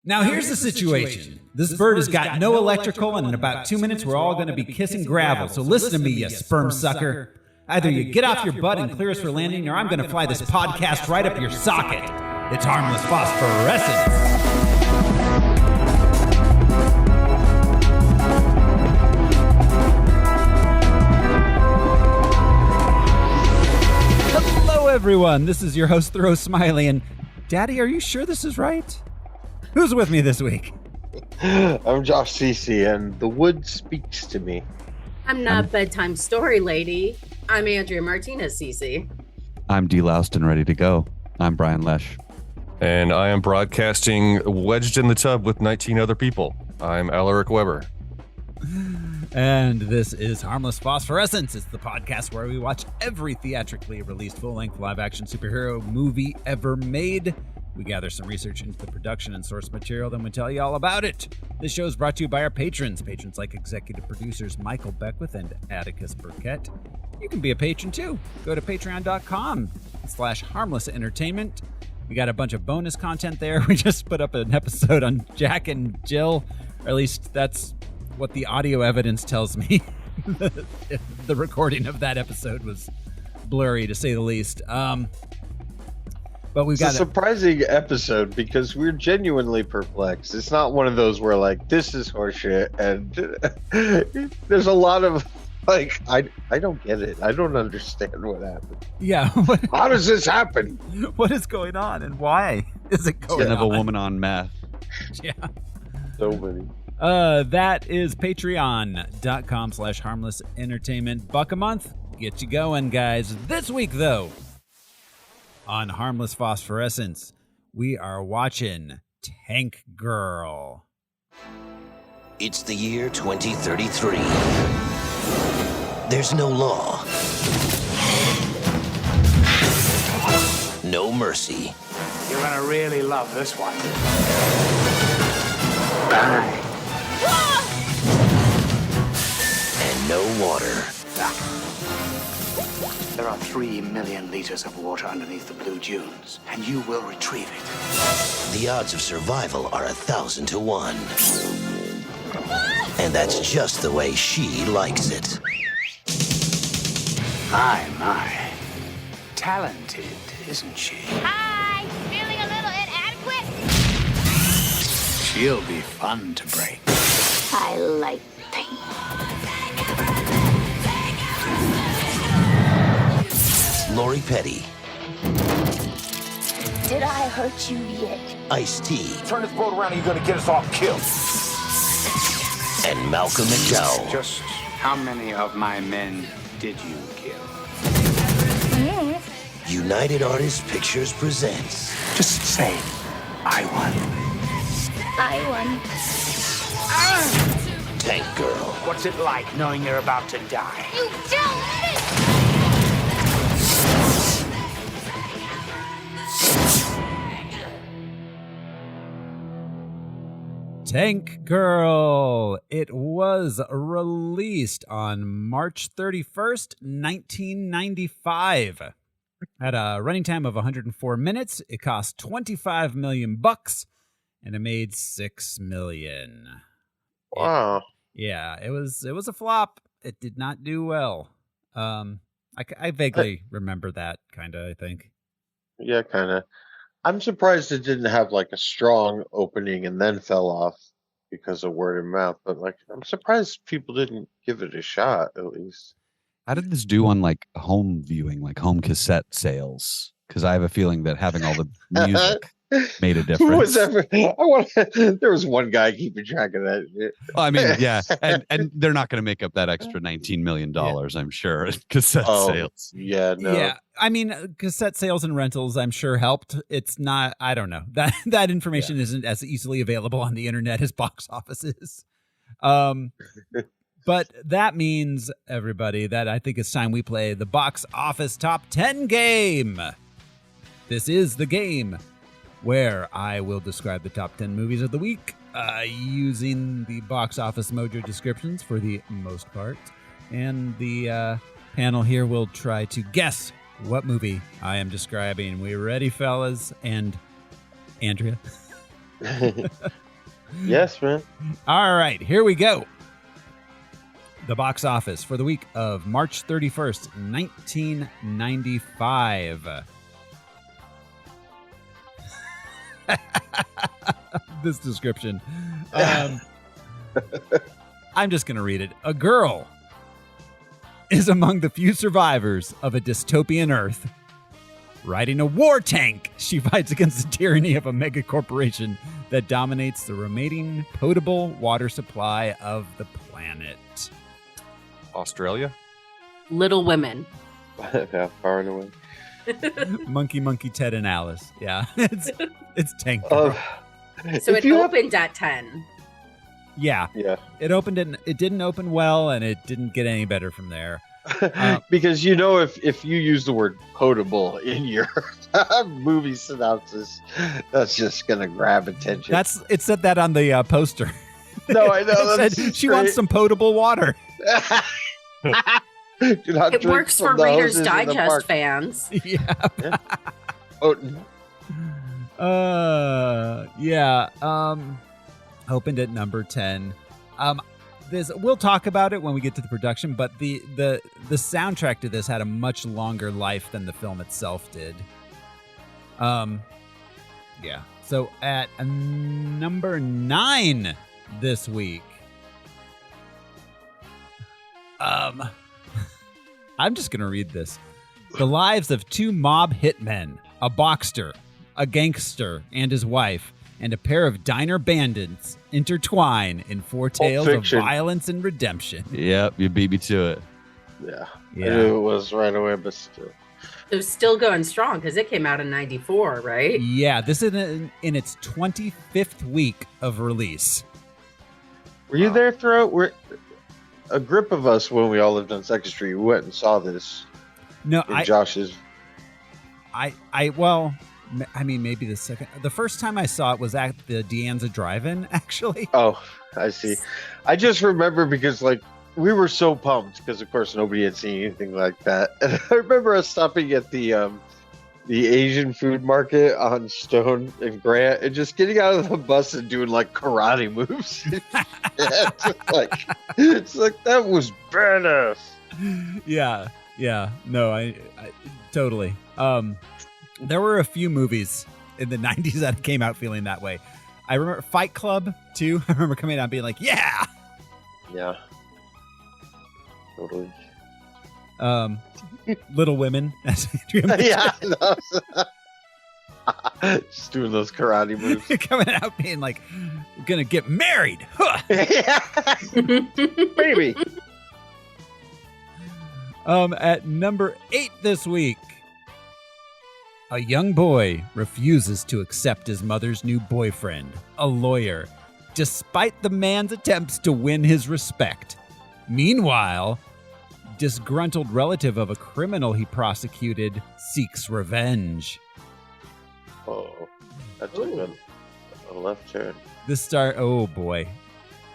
Now here's the situation. This bird has got no electrical, and in about 2 minutes we're all going to be kissing gravel. So listen to me, you sperm sucker. Either you get off your butt and clear us for landing, or I'm going to fly this podcast right up your socket. It's Harmless Phosphorescence. Hello everyone, this is your host Throw Smiley, and Daddy, are you sure this is right? Who's with me this week? I'm Josh Cece, and the wood speaks to me. I'm not bedtime story lady. I'm Andrea Martinez Cece. I'm deloused and ready to go. I'm Brian Lesh. And I am broadcasting wedged in the tub with 19 other people. I'm Alaric Weber. And this is Harmless Phosphorescence. It's the podcast where we watch every theatrically released full-length live-action superhero movie ever made. We gather some research into the production and source material, then we tell you all about it. This show is brought to you by our patrons like executive producers Michael Beckwith and Atticus Burkett. You can be a patron too. Go to patreon.com/harmless entertainment. We got a bunch of bonus content there. We just put up an episode on Jack and Jill, or at least that's what the audio evidence tells me. The recording of that episode was blurry, to say the least. But we've got a surprising episode because we're genuinely perplexed. It's not one of those where like this is horseshit, and there's a lot of like I don't get it. I don't understand what happened. Yeah, how does this happen? What is going on, and why is it going on? Of a woman on meth. Yeah, so many. That is patreon.com/harmless entertainment. $1 a month, get you going, guys. This week though, on Harmless Phosphorescence, we are watching Tank Girl. It's the year 2033. There's no law. No mercy. You're gonna really love this one. Bye. And no water. There are 3 million liters of water underneath the blue dunes, and you will retrieve it. The odds of survival are 1,000 to 1. And that's just the way she likes it. My. Talented, isn't she? Hi! Feeling a little inadequate? She'll be fun to break. I like pain. Lori Petty. Did I hurt you yet? Ice-T. Turn this boat around and you're gonna get us all killed. And Malcolm McDowell. Just how many of my men did you kill? United Artists Pictures presents. Just say, I won. I won. Tank Girl. What's it like knowing you're about to die? You don't! Tank Girl. It was released on March 31st, 1995. Had a running time of 104 minutes. It cost $25 million, and it made $6 million. Wow. It was a flop. It did not do well. I vaguely remember that, kind of, I think. Yeah, kind of. I'm surprised it didn't have like a strong opening and then fell off because of word of mouth. But like, I'm surprised people didn't give it a shot at least. How did this do on like home viewing, like home cassette sales? Because I have a feeling that having all the music made a difference. Who was ever? There was one guy keeping track of that. I mean, yeah, and they're not going to make up that extra $19 million, I'm sure. Cassette sales. Yeah, no. Yeah, I mean, cassette sales and rentals, I'm sure helped. It's not. I don't know, that information isn't as easily available on the internet as box office is. But that means, everybody, that I think it's time we play the box office top 10 game. This is the game where I will describe the top 10 movies of the week using the box office mojo descriptions for the most part. And the panel here will try to guess what movie I am describing. We ready, fellas? And Andrea? Yes, man. All right, here we go. The box office for the week of March 31st, 1995. This description. I'm just going to read it. A girl is among the few survivors of a dystopian Earth. Riding a war tank, she fights against the tyranny of a mega corporation that dominates the remaining potable water supply of the planet. Australia? Little Women. Yeah, far and away. Monkey, Ted, and Alice. Yeah, it's Tank Girl. So it opened at 10. Yeah. It opened and it didn't open well, and it didn't get any better from there. Because if you use the word potable in your movie synopsis, that's just gonna grab attention. It said that on the poster. No, I know. It said she wants some potable water. It works for Reader's Digest fans. Yeah. Opened at number 10. We'll talk about it when we get to the production, but the soundtrack to this had a much longer life than the film itself did. Yeah. So at number 9 this week, I'm just gonna read this. The lives of two mob hitmen, a boxer, a gangster, and his wife, and a pair of diner bandits intertwine in four tales of violence and redemption. Yep, you beat me to it. Yeah. I knew it was right away, but still. So still going strong because it came out in 94, right? Yeah, this is in its 25th week of release. Were you there throughout? A group of us, when we all lived on 2nd Street, we went and saw this. No, Josh's. Maybe the first time I saw it was at the De Anza Drive-In, actually. Oh, I see. I just remember because, we were so pumped because, of course, nobody had seen anything like that. And I remember us stopping at the Asian food market on Stone and Grant and just getting out of the bus and doing, karate moves. It's like, that was badass. Yeah. No, I totally. There were a few movies in the 90s that came out feeling that way. I remember Fight Club, too. I remember coming out and being like, yeah! Yeah. Totally. Little Women. Yeah. Just doing those karate moves. Coming out being like, we're going to get married. Huh. Baby. At number 8 this week, a young boy refuses to accept his mother's new boyfriend, a lawyer, despite the man's attempts to win his respect. Meanwhile, disgruntled relative of a criminal he prosecuted seeks revenge. Oh, that took a left turn. This star, oh boy.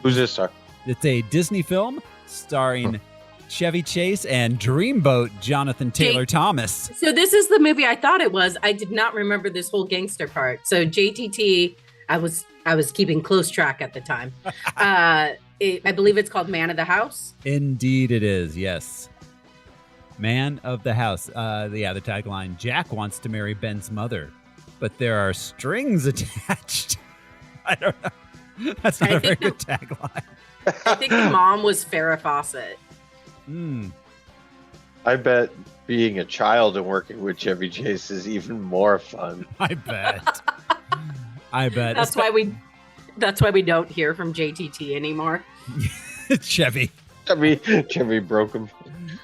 Who's this star? It's a Disney film starring Chevy Chase and Dreamboat Jonathan Taylor Thomas. So this is the movie I thought it was. I did not remember this whole gangster part. So JTT, I was keeping close track at the time. I believe it's called Man of the House. Indeed it is, yes. Man of the House. The tagline, Jack wants to marry Ben's mother, but there are strings attached. I don't know. That's not a very good tagline. I think the mom was Farrah Fawcett. I bet being a child and working with Chevy Chase is even more fun. I bet. That's why we don't hear from JTT anymore. Chevy broke him.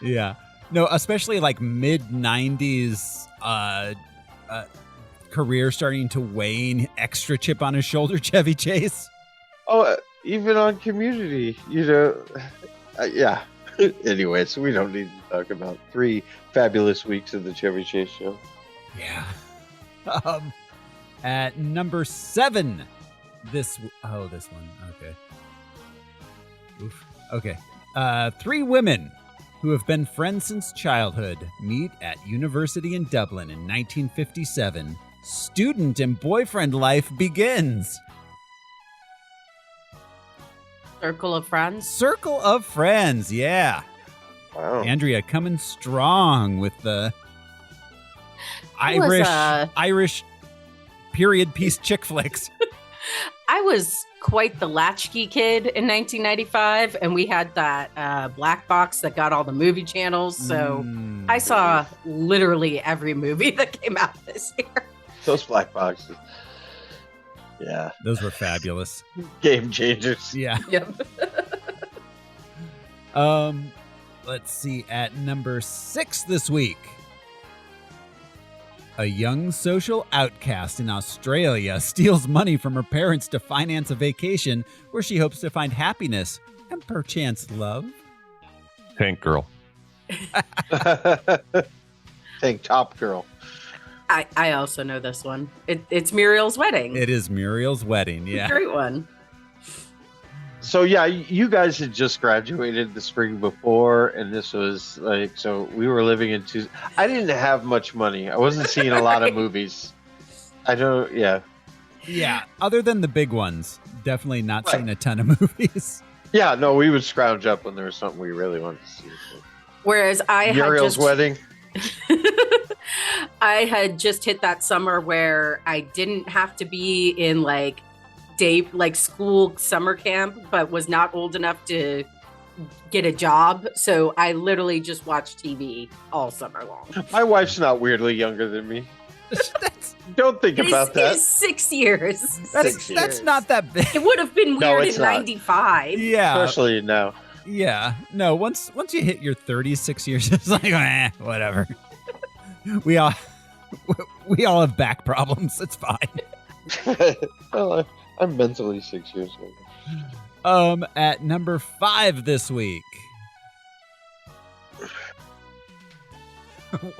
Yeah. No, especially mid 90s career starting to wane, extra chip on his shoulder, Chevy Chase. Oh, even on Community, yeah. Anyway, so we don't need to talk about 3 fabulous weeks of the Chevy Chase show. Yeah. At number 7, this one. Okay. Oof. Okay. 3 women who have been friends since childhood meet at university in Dublin in 1957. Student and boyfriend life begins. Circle of Friends. Circle of Friends, yeah. Wow. Andrea coming strong with the Irish period piece chick flicks. I was quite the latchkey kid in 1995, and we had that black box that got all the movie channels. So I saw literally every movie that came out this year. Those black boxes. Yeah. Those were fabulous. Game changers. Yeah. Yep. Let's see, at number 6 this week. A young social outcast in Australia steals money from her parents to finance a vacation where she hopes to find happiness and perchance love. Tank Girl. Tank Top Girl. I also know this one. It's Muriel's Wedding. It is Muriel's Wedding, yeah. Great one. So yeah, you guys had just graduated the spring before, and this was like, so we were living in I didn't have much money. I wasn't seeing a lot of movies. Yeah, other than the big ones, definitely not seeing a ton of movies. Yeah, no, we would scrounge up when there was something we really wanted to see. Whereas Muriel's Wedding. I had just hit that summer where I didn't have to be in like school summer camp, but was not old enough to get a job. So I literally just watched TV all summer long. My wife's not weirdly younger than me. Don't think about that. It's 6 years. That's not that big. It would have been No, weird it's in not. 95. Yeah. Especially now. Yeah. No, once you hit your 30s, 6 years, it's like, whatever. We all have back problems. It's fine. Well, I'm mentally 6 years old. At number 5 this week.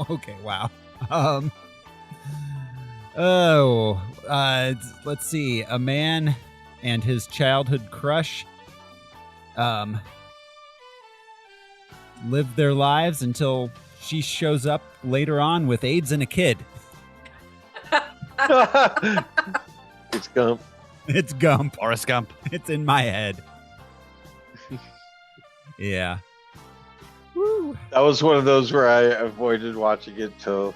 Okay, wow. Let's see. A man and his childhood crush live their lives until she shows up later on with AIDS and a kid. It's Gump. It's Gump. Forrest Gump. It's in my head. Yeah. Woo. That was one of those where I avoided watching it till,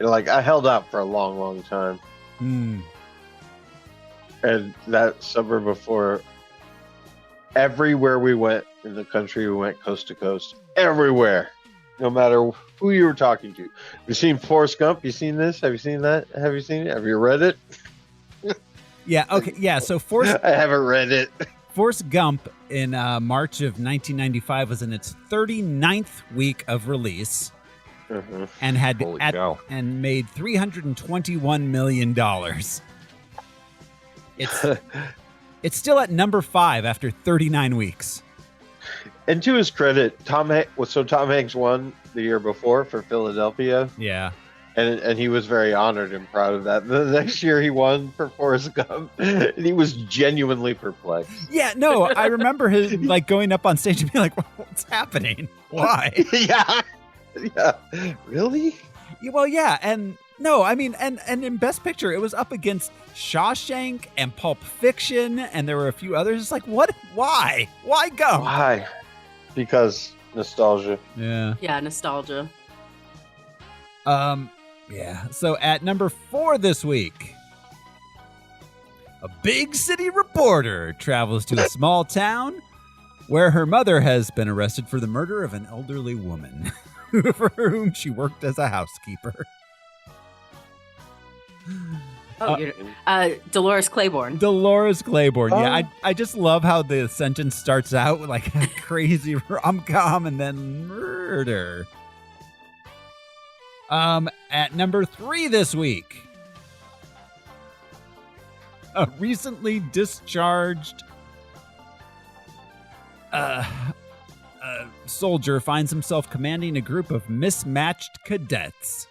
I held out for a long, long time. And that summer before, everywhere we went in the country, we went coast to coast. Everywhere. No matter who you were talking to. You seen Forrest Gump? You seen this? Have you seen that? Have you seen it? Have you read it? Yeah, okay. Yeah, so I haven't read it. Forrest Gump in March of 1995 was in its 39th week of release and had and made $321 million. It's still at number 5 after 39 weeks. And to his credit, Tom Hanks won the year before for Philadelphia. Yeah. And he was very honored and proud of that. The next year he won for Forrest Gump, and he was genuinely perplexed. Yeah, no, I remember him going up on stage and being like, "What's happening? Why?" Yeah, really? Well, yeah, and no, I mean, and in Best Picture, it was up against Shawshank and Pulp Fiction, and there were a few others. It's like, what? Why? Why go? Why? Because nostalgia. Yeah. Yeah, nostalgia. Yeah. So at number 4 this week, a big city reporter travels to a small town where her mother has been arrested for the murder of an elderly woman for whom she worked as a housekeeper. Dolores Claiborne. Dolores Claiborne. Yeah, I just love how the sentence starts out with like a crazy rom-com and then murder. At number 3 this week, a recently discharged soldier finds himself commanding a group of mismatched cadets.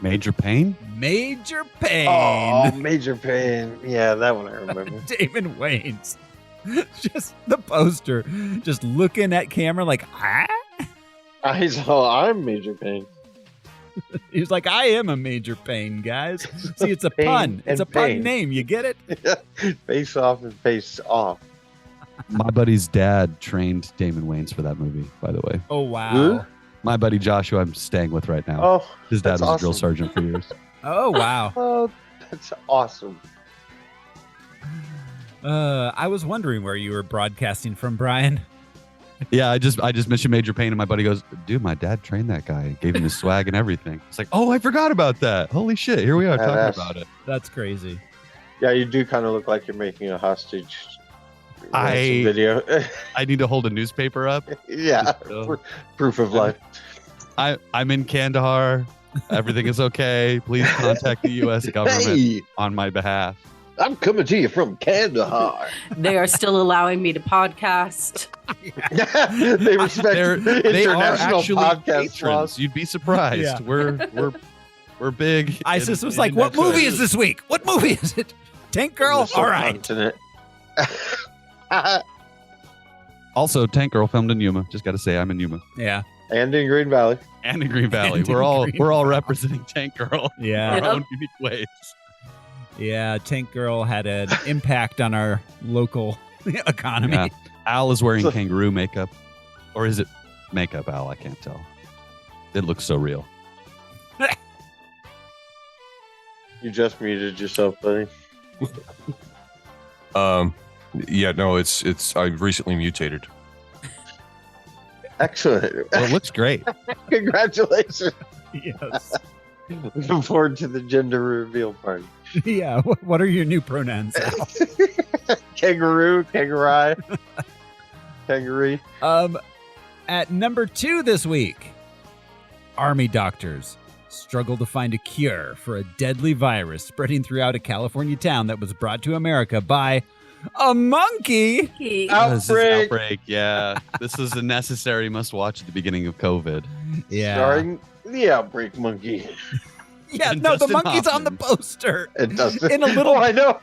Major Payne? Major Payne. Oh, Major Payne. Yeah, that one I remember. David Wayne's. Just the poster. Just looking at camera like, ah? I'm Major Payne. He was like, I am a major pain, guys. See, it's a Pain pun. It's and a pun pain. name. You get it? Face off and face off. My buddy's dad trained Damon Wayans for that movie, by the way. Oh, wow. Who? My buddy Joshua, I'm staying with right now. Oh, His dad that's was a drill awesome. sergeant for years. Oh, wow. Oh, that's awesome. I was wondering where you were broadcasting from, Brian. Yeah, I just mentioned Major Payne, and my buddy goes, "Dude, my dad trained that guy, gave him his swag and everything." It's like, oh, I forgot about that. Holy shit! Here we are Badass. talking about it. That's crazy. Yeah, you do kind of look like you're making a hostage I- video. I need to hold a newspaper up. Yeah, So- proof of life. I'm in Kandahar. Everything is okay. Please contact the U.S. government Hey, on my behalf. I'm coming to you from Kandahar. They are still allowing me to podcast. They respect They are international actually podcast patrons. laws. You'd be surprised. Yeah. We're big. Isis in- was in like, what that movie way." is this week? What movie is it? Tank Girl? The All right. subcontinent. Also, Tank Girl filmed in Yuma. Just got to say, I'm in Yuma Yeah. And in Green Valley. and in Green Valley. And in We're all Green representing Tank Girl in Yeah. our Yeah. own unique ways. Yeah. Tank Girl had an impact on our local economy. Yeah. Al is wearing So- kangaroo makeup, or is it makeup? Al, I can't tell. It looks so real. You just muted yourself, buddy. Yeah, no, it's I recently mutated. Excellent. Well, it looks great. Congratulations. Yes. Looking forward to the gender reveal party. Yeah. What are your new pronouns, Al? Kangaroo, kangaroo, kangaroo. At number 2 this week, Army doctors struggle to find a cure for a deadly virus spreading throughout a California town that was brought to America by a monkey. This is Outbreak. Outbreak. Yeah, this is a necessary must-watch at the beginning of COVID. Yeah. Starring the Outbreak Monkey. Yeah, And no, the Dustin monkey's on the Hoffman. poster. It does. In a little- Oh, I know.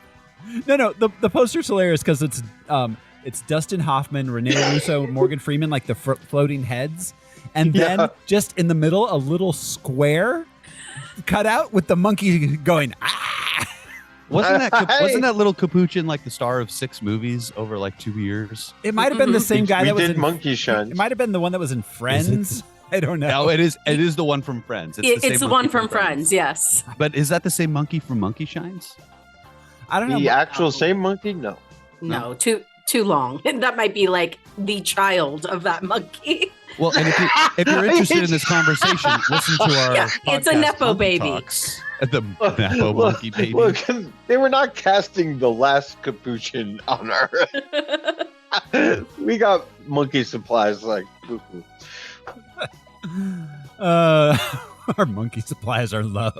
No, the poster's hilarious because it's Dustin Hoffman, Rene Russo, Morgan Freeman, like the floating heads, and then Yeah. just in the middle a little square cut out with the monkey going ah. Wasn't that little capuchin like the star of 6 movies over like 2 years? It might have been the same guy we that was did in Monkey Shine. It might have been the one that was in Friends. I don't know. No, it is the one from Friends. It's same the monkey one from Friends, yes. But is that the same monkey from Monkey Shines? I don't know. The actual same monkey? No. No, too long. That might be like the child of that monkey. Well, and if you're interested in this conversation, listen to our Yeah, it's a podcast, Nepo Monkey baby. Talks. The Nepo Monkey Baby. Look, they were not casting the last capuchin on our. We got monkey supplies like. Cuckoo. Our monkey supplies are low.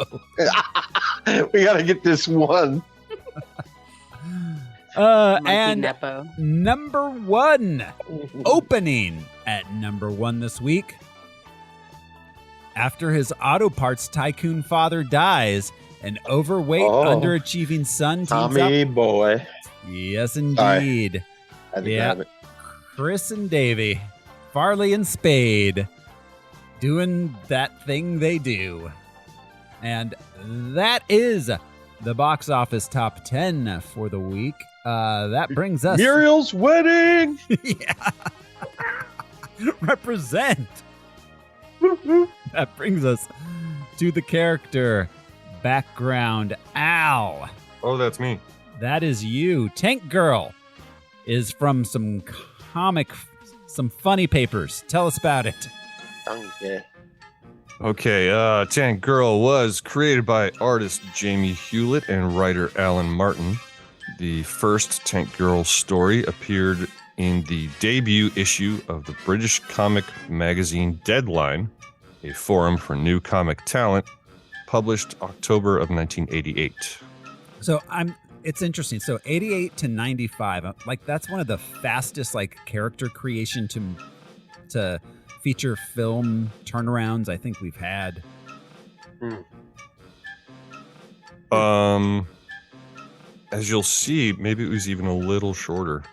We got to get this one. Monkey And Nepo. number 1, opening at number 1 this week. After his auto parts tycoon father dies, an overweight, Oh. underachieving son teams Tommy up. boy. Yes, indeed. Had to Yeah. grab it. Chris and Davy, Farley and Spade, doing that thing they do. And that is the box office top 10 for the week. That brings us... Muriel's wedding. Yeah. Represent. That brings us to the character background. Al, Oh, that's me. that is you. Tank Girl is from some funny papers. Tell us about it. Okay. Okay, Tank Girl was created by artist Jamie Hewlett and writer Alan Martin. The first Tank Girl story appeared in the debut issue of the British comic magazine Deadline, a forum for new comic talent, published October of 1988. So it's interesting. So 88 to 95, like that's one of the fastest like character creation to feature film turnarounds I think we've had. As you'll see, maybe it was even a little shorter,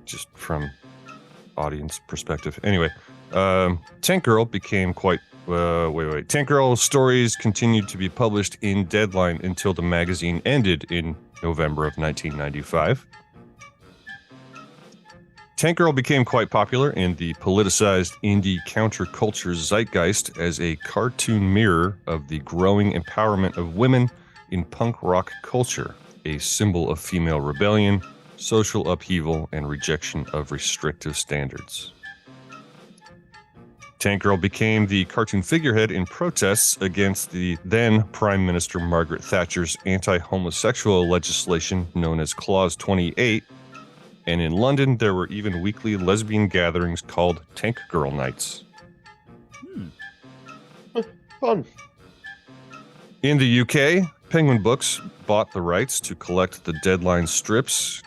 just from audience perspective. Anyway, Tank Girl became quite. Tank Girl stories continued to be published in Deadline until the magazine ended in November of 1995. Tank Girl became quite popular in the politicized indie counterculture zeitgeist as a cartoon mirror of the growing empowerment of women in punk rock culture, a symbol of female rebellion, social upheaval, and rejection of restrictive standards. Tank Girl became the cartoon figurehead in protests against the then Prime Minister Margaret Thatcher's anti-homosexual legislation known as Clause 28, and in London there were even weekly lesbian gatherings called Tank Girl Nights. Fun. In the UK, Penguin Books bought the rights to collect the Deadline strips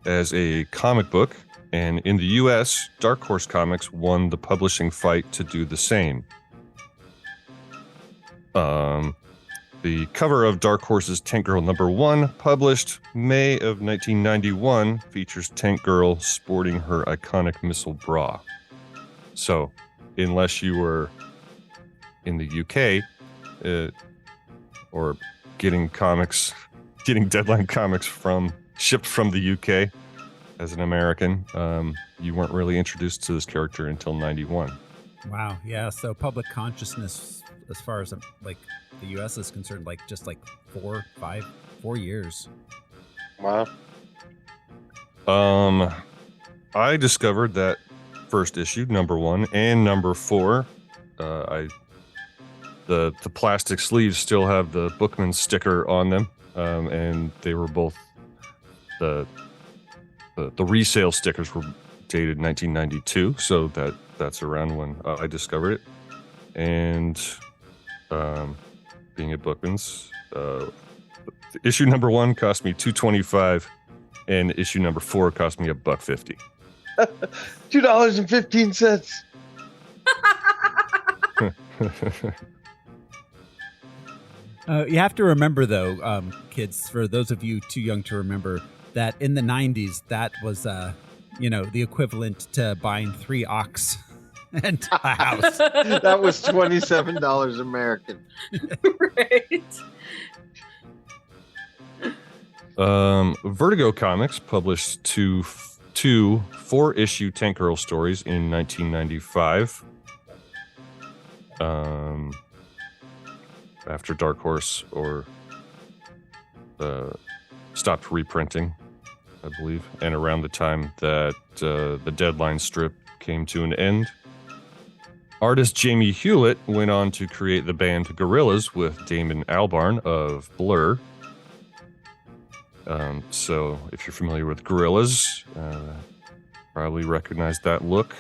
as a comic book, and in the US, Dark Horse Comics won the publishing fight to do the same. The cover of Dark Horse's Tank Girl #1, published May of 1991, features Tank Girl sporting her iconic missile bra. So, unless you were in the UK, or getting Deadline comics shipped from the UK as an American, you weren't really introduced to this character until 91. Wow. Yeah. So public consciousness, as far as like the U.S. is concerned, like just like 4 years. Wow. I discovered that first issue, #1 and #4. The plastic sleeves still have the Bookman sticker on them, and they were both the resale stickers were dated 1992, so that's around when I discovered it. And being at Bookman's, issue #1 cost me $2.25, and issue #4 cost me $1.50. $2.15. You have to remember, though, kids, for those of you too young to remember, that in the 90s, that was, the equivalent to buying 3 ox and a house. That was $27 American. Right. Vertigo Comics published two 4-issue Tank Girl stories in 1995. After Dark Horse stopped reprinting, I believe, and around the time that the Deadline strip came to an end. Artist Jamie Hewlett went on to create the band Gorillaz with Damon Albarn of Blur. So if you're familiar with Gorillaz, probably recognize that look.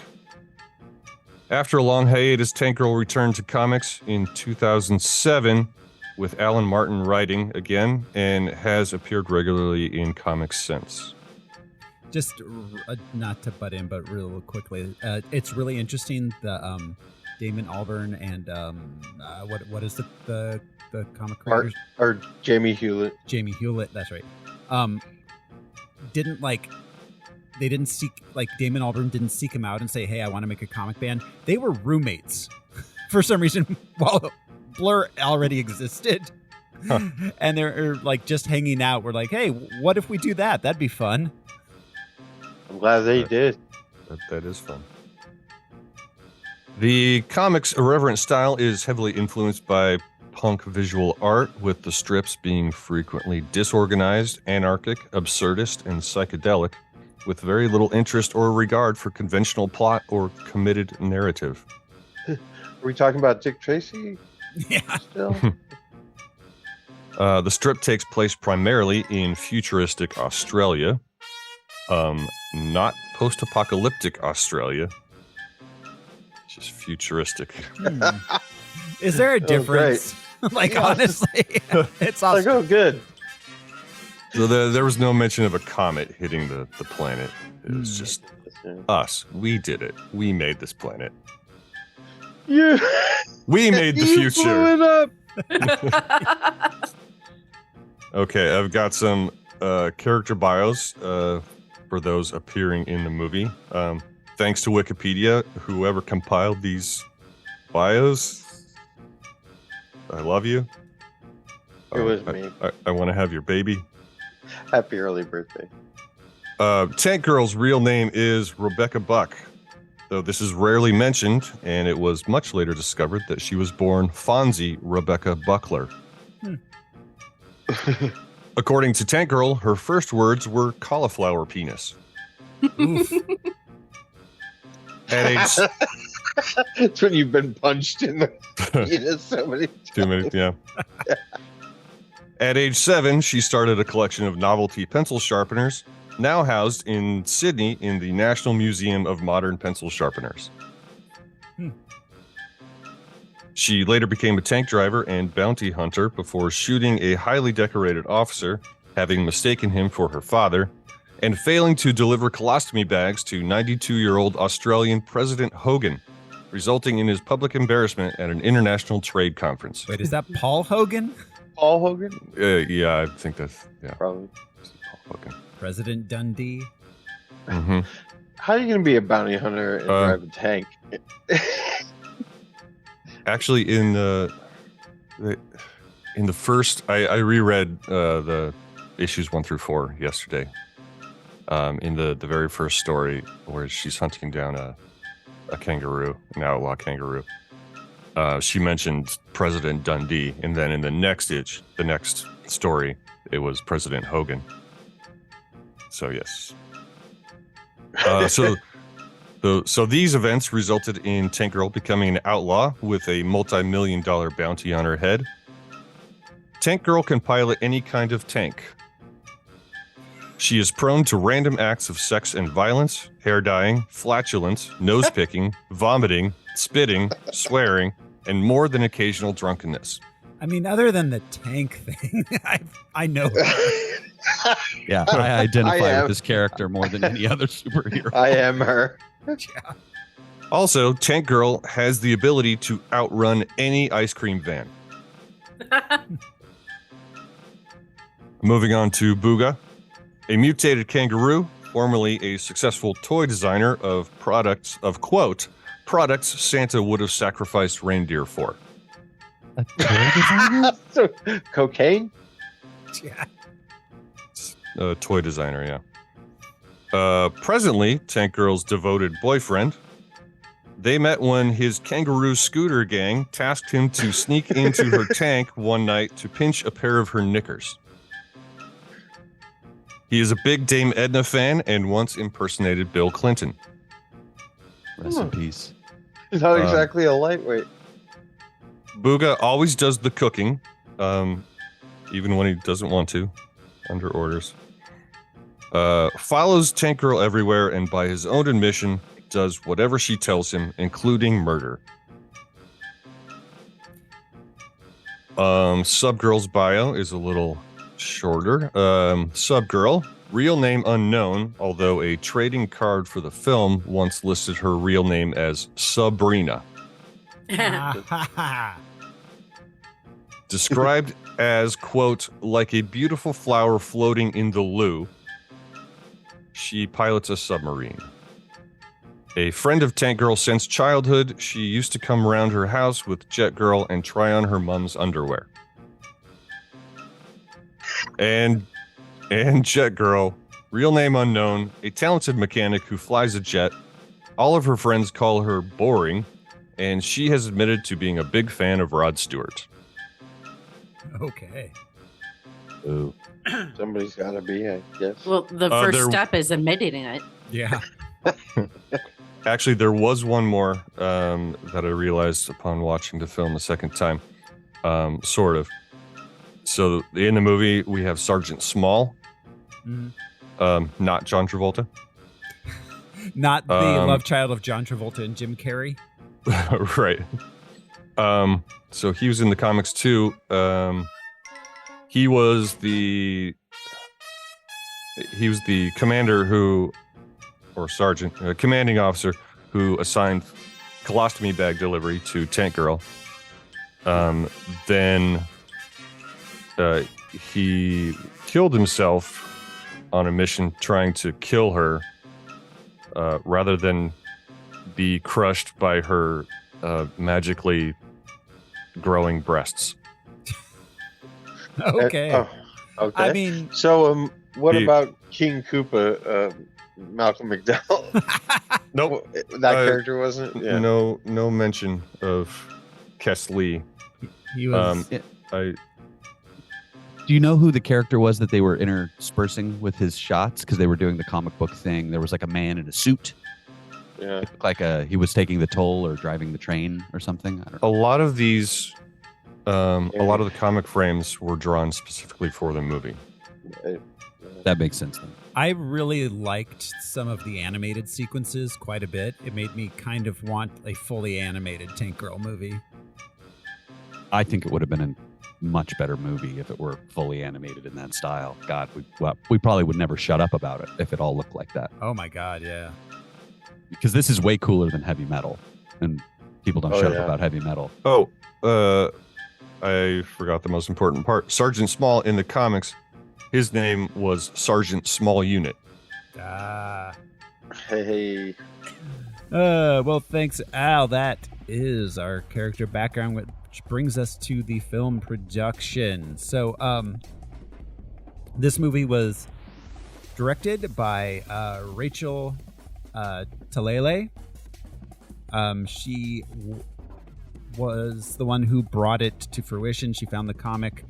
After a long hiatus, Tank Girl returned to comics in 2007 with Alan Martin writing again, and has appeared regularly in comics since. Just not to butt in, but real quickly, it's really interesting. The Damon Albarn and what is the comic creators? Or Jamie Hewlett. Jamie Hewlett, that's right. They didn't seek, like, Damon Albarn didn't seek him out and say, hey, I want to make a comic band. They were roommates for some reason while Blur already existed. Huh. And they're like just hanging out. We're like, hey, what if we do that? That'd be fun. I'm glad they did. That is fun. The comic's irreverent style is heavily influenced by punk visual art, with the strips being frequently disorganized, anarchic, absurdist, and psychedelic, with very little interest or regard for conventional plot or committed narrative. Are we talking about Dick Tracy? Yeah. Still? The strip takes place primarily in futuristic Australia, not post-apocalyptic Australia, just futuristic. Is there a difference? Honestly, it's awesome. Like, oh, good. So there was no mention of a comet hitting the planet. It was just us. We did it. We made this planet. Yeah. We made the You future. blew it up. Okay, I've got some character bios for those appearing in the movie. thanks to Wikipedia, whoever compiled these bios, I love you. It was me. I want to have your baby. Happy early birthday. Tank Girl's real name is Rebecca Buck, though this is rarely mentioned, and it was much later discovered that she was born Fonzie Rebecca Buckler. According to Tank Girl, her first words were cauliflower penis. Oof. At age It's when you've been punched in the penis so many times. 2 minutes, yeah. At age 7, she started a collection of novelty pencil sharpeners, now housed in Sydney in the National Museum of Modern Pencil Sharpeners. She later became a tank driver and bounty hunter before shooting a highly decorated officer, having mistaken him for her father, and failing to deliver colostomy bags to 92-year-old Australian President Hogan, resulting in his public embarrassment at an international trade conference. Wait, is that Paul Hogan? Paul Hogan? Yeah, I think that's, yeah. Probably. Paul Hogan. President Dundee? Mm-hmm. How are you going to be a bounty hunter and drive a tank? Actually, in the first, I reread the issues 1 through 4 yesterday. In the very first story where she's hunting down a kangaroo, an outlaw kangaroo, she mentioned President Dundee, and then in the next story, it was President Hogan. So yes. So these events resulted in Tank Girl becoming an outlaw with a multi-million-dollar bounty on her head. Tank Girl can pilot any kind of tank. She is prone to random acts of sex and violence, hair dyeing, flatulence, nose picking, vomiting, spitting, swearing, and more than occasional drunkenness. I mean, other than the tank thing, I know her. Yeah, I identify with this character more than any other superhero. I am her. Yeah. Also, Tank Girl has the ability to outrun any ice cream van. Moving on to Booga, a mutated kangaroo, formerly a successful toy designer of products Santa would have sacrificed reindeer for. A toy designer? Cocaine? Yeah. A toy designer, yeah. Presently, Tank Girl's devoted boyfriend. They met when his kangaroo scooter gang tasked him to sneak into her tank one night to pinch a pair of her knickers. He is a big Dame Edna fan and once impersonated Bill Clinton. Rest in peace. He's not exactly a lightweight. Booga always does the cooking, even when he doesn't want to, under orders. Follows Tank Girl everywhere and by his own admission, does whatever she tells him, including murder. Subgirl's bio is a little shorter. Subgirl, real name unknown, although a trading card for the film once listed her real name as Sabrina. Described as, quote, like a beautiful flower floating in the loo. She pilots a submarine. A friend of Tank Girl since childhood, she used to come around her house with Jet Girl and try on her mom's underwear. And Jet Girl, real name unknown, a talented mechanic who flies a jet. All of her friends call her boring, and she has admitted to being a big fan of Rod Stewart. Okay. Ooh. Somebody's got to be, I guess. Well, the first step is admitting it. Yeah. Actually, there was one more that I realized upon watching the film the second time. Sort of. So in the movie, we have Sergeant Small, not John Travolta. Not the love child of John Travolta and Jim Carrey. Right. So he was in the comics too. He was the commander who, or sergeant, commanding officer who assigned colostomy bag delivery to Tank Girl. Then he killed himself on a mission trying to kill her rather than be crushed by her magically growing breasts. Okay. Okay. I mean, so what about King Koopa, Malcolm McDowell? Nope. That character wasn't? Yeah. No mention of Kes Lee. he was. Do you know who the character was that they were interspersing with his shots? Because they were doing the comic book thing. There was like a man in a suit. Yeah. It looked like he was taking the toll or driving the train or something. I don't know. A lot of these, a lot of the comic frames were drawn specifically for the movie. That makes sense then. I really liked some of the animated sequences quite a bit. It made me kind of want a fully animated Tank Girl movie. I think it would have been a much better movie if it were fully animated in that style. God, we probably would never shut up about it if it all looked like that. Oh my God, yeah. Because this is way cooler than heavy metal, and people don't shut up about heavy metal. Oh, I forgot the most important part. Sergeant Small in the comics, his name was Sergeant Small Unit. Ah. Hey. Well, thanks, Al. That is our character background, which brings us to the film production. So, this movie was directed by Rachel Talalay. She was the one who brought it to fruition. She found the comic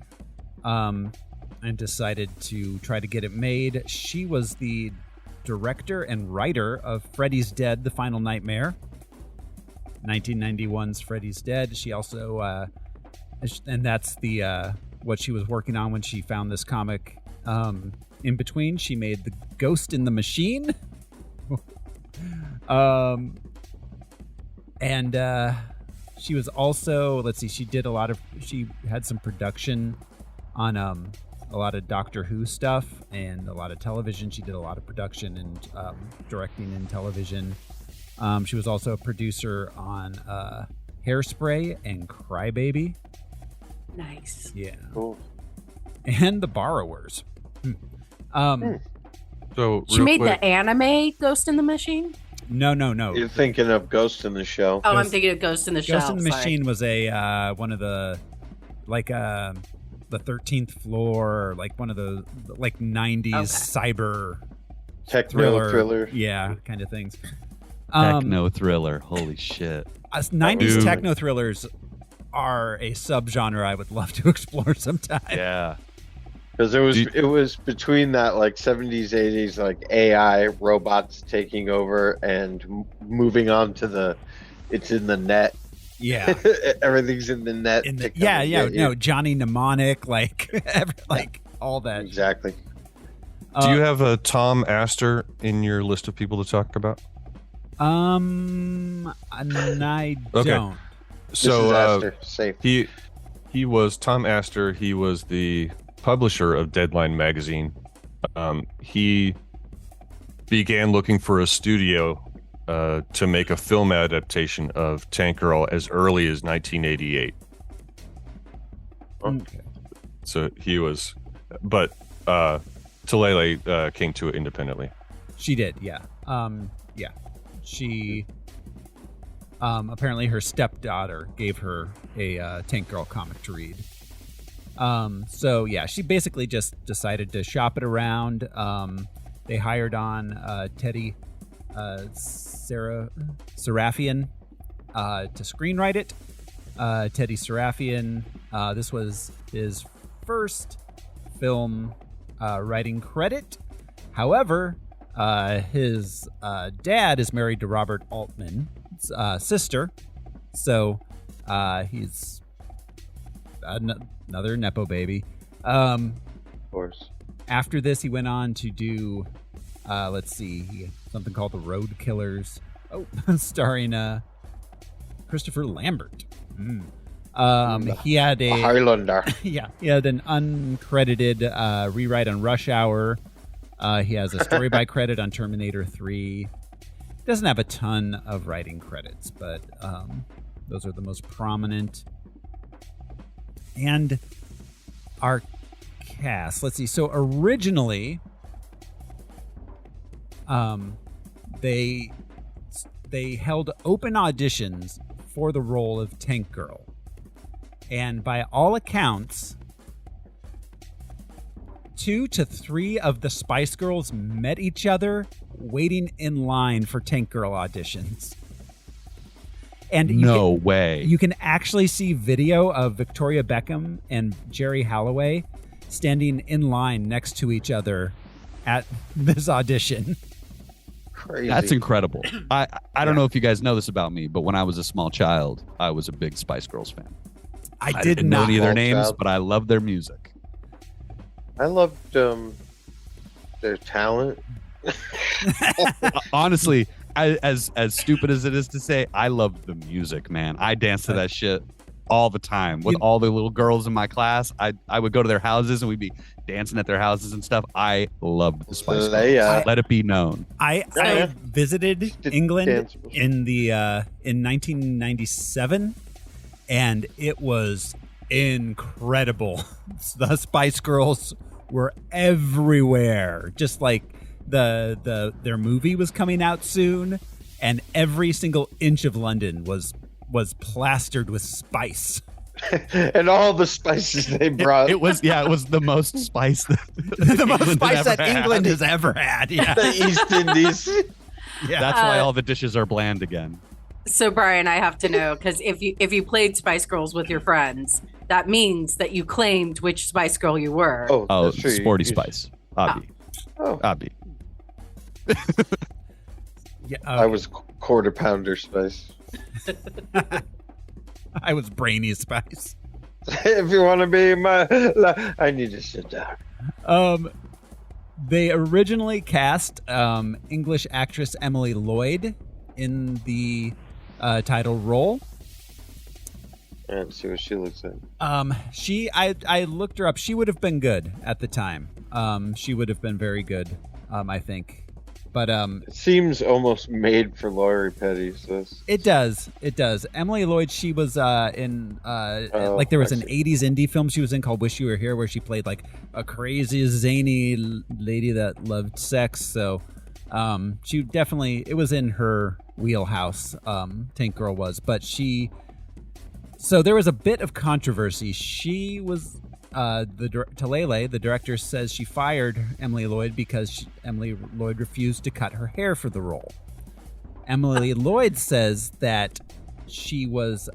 and decided to try to get it made. She was the director and writer of Freddy's Dead, The Final Nightmare, 1991's Freddy's Dead. She also, and that's the what she was working on when she found this comic. In between, she made The Ghost in the Machine. And she was also, let's see, she had some production on a lot of Doctor Who stuff and a lot of television. She did a lot of production and directing in television. She was also a producer on Hairspray and Crybaby. Nice. Yeah. Cool. And The Borrowers. So She made the anime Ghost in the Machine? No. You're thinking of Ghost in the Shell. Oh, I'm thinking of Ghost in the Shell. Ghost in the Machine was a one of the the 13th floor, like one of the like 90s cyber techno thriller. Yeah, kind of things. Techno thriller. Holy shit. 90s techno thrillers are a subgenre I would love to explore sometime. Yeah. Because it was between that like 70s, 80s, like AI robots taking over and moving on to it's in the net. Yeah. Everything's in the net. No, Johnny Mnemonic, like all that. Exactly. Do you have a Tom Astor in your list of people to talk about? I don't. So Astor, safe. He was Tom Astor. He was the publisher of Deadline magazine. He began looking for a studio to make a film adaptation of Tank Girl as early as 1988. Okay. So he was, but Talalay came to it independently. She did, yeah. She apparently her stepdaughter gave her a Tank Girl comic to read. So yeah, she basically just decided to shop it around. They hired on Teddy Serafian to screenwrite it. Teddy Serafian, this was his first film writing credit. However, his dad is married to Robert Altman's sister, so he's another Nepo baby. Of course. After this, he went on to do, something called The Road Killers. Oh, starring Christopher Lambert. He had a Highlander. Yeah, he had an uncredited rewrite on Rush Hour. He has a story by credit on Terminator 3. Doesn't have a ton of writing credits, but those are the most prominent. And our cast, let's see. So originally, they they held open auditions for the role of Tank Girl. And by all accounts, 2 to 3 of the Spice Girls met each other waiting in line for Tank Girl auditions. And way. You can actually see video of Victoria Beckham and Jerry Holloway standing in line next to each other at this audition. Crazy. That's incredible. I don't know if you guys know this about me, but when I was a small child, I was a big Spice Girls fan. I didn't know any of their Small names, child. but I loved their music. I loved their talent. Honestly, as stupid as it is to say, I loved the music, man. I danced to that shit all the time with all the little girls in my class. I would go to their houses and we'd be dancing at their houses and stuff. I loved the Spice Girls. Let it be known. I visited England in 1997, and it was incredible. The Spice Girls were everywhere, just like their movie was coming out soon, and every single inch of London was plastered with spice. And all the spices they brought. It was the most spice that the most spice that England has ever had. Yeah. The East Indies. Yeah. That's why all the dishes are bland again. So Brian, I have to know, because if you played Spice Girls with your friends, that means that you claimed which Spice Girl you were. Oh, that's true. Sporty Spice. Abby. Abby. Yeah, I was quarter pounder spice. I was brainy spice. If you want to be I need to sit down. They originally cast English actress Emily Lloyd in the title role. Let's see what she looks like. I looked her up. She would have been good at the time. She would have been very good, I think. But it seems almost made for Lori Petty. So it does. Emily Lloyd. She was in like there was an '80s indie film she was in called "Wish You Were Here," where she played like a crazy zany lady that loved sex. So she definitely, it was in her wheelhouse. Tank Girl was, but so there was a bit of controversy. She was. Talele, the director, says she fired Emily Lloyd because Emily Lloyd refused to cut her hair for the role. Emily Lloyd says that she was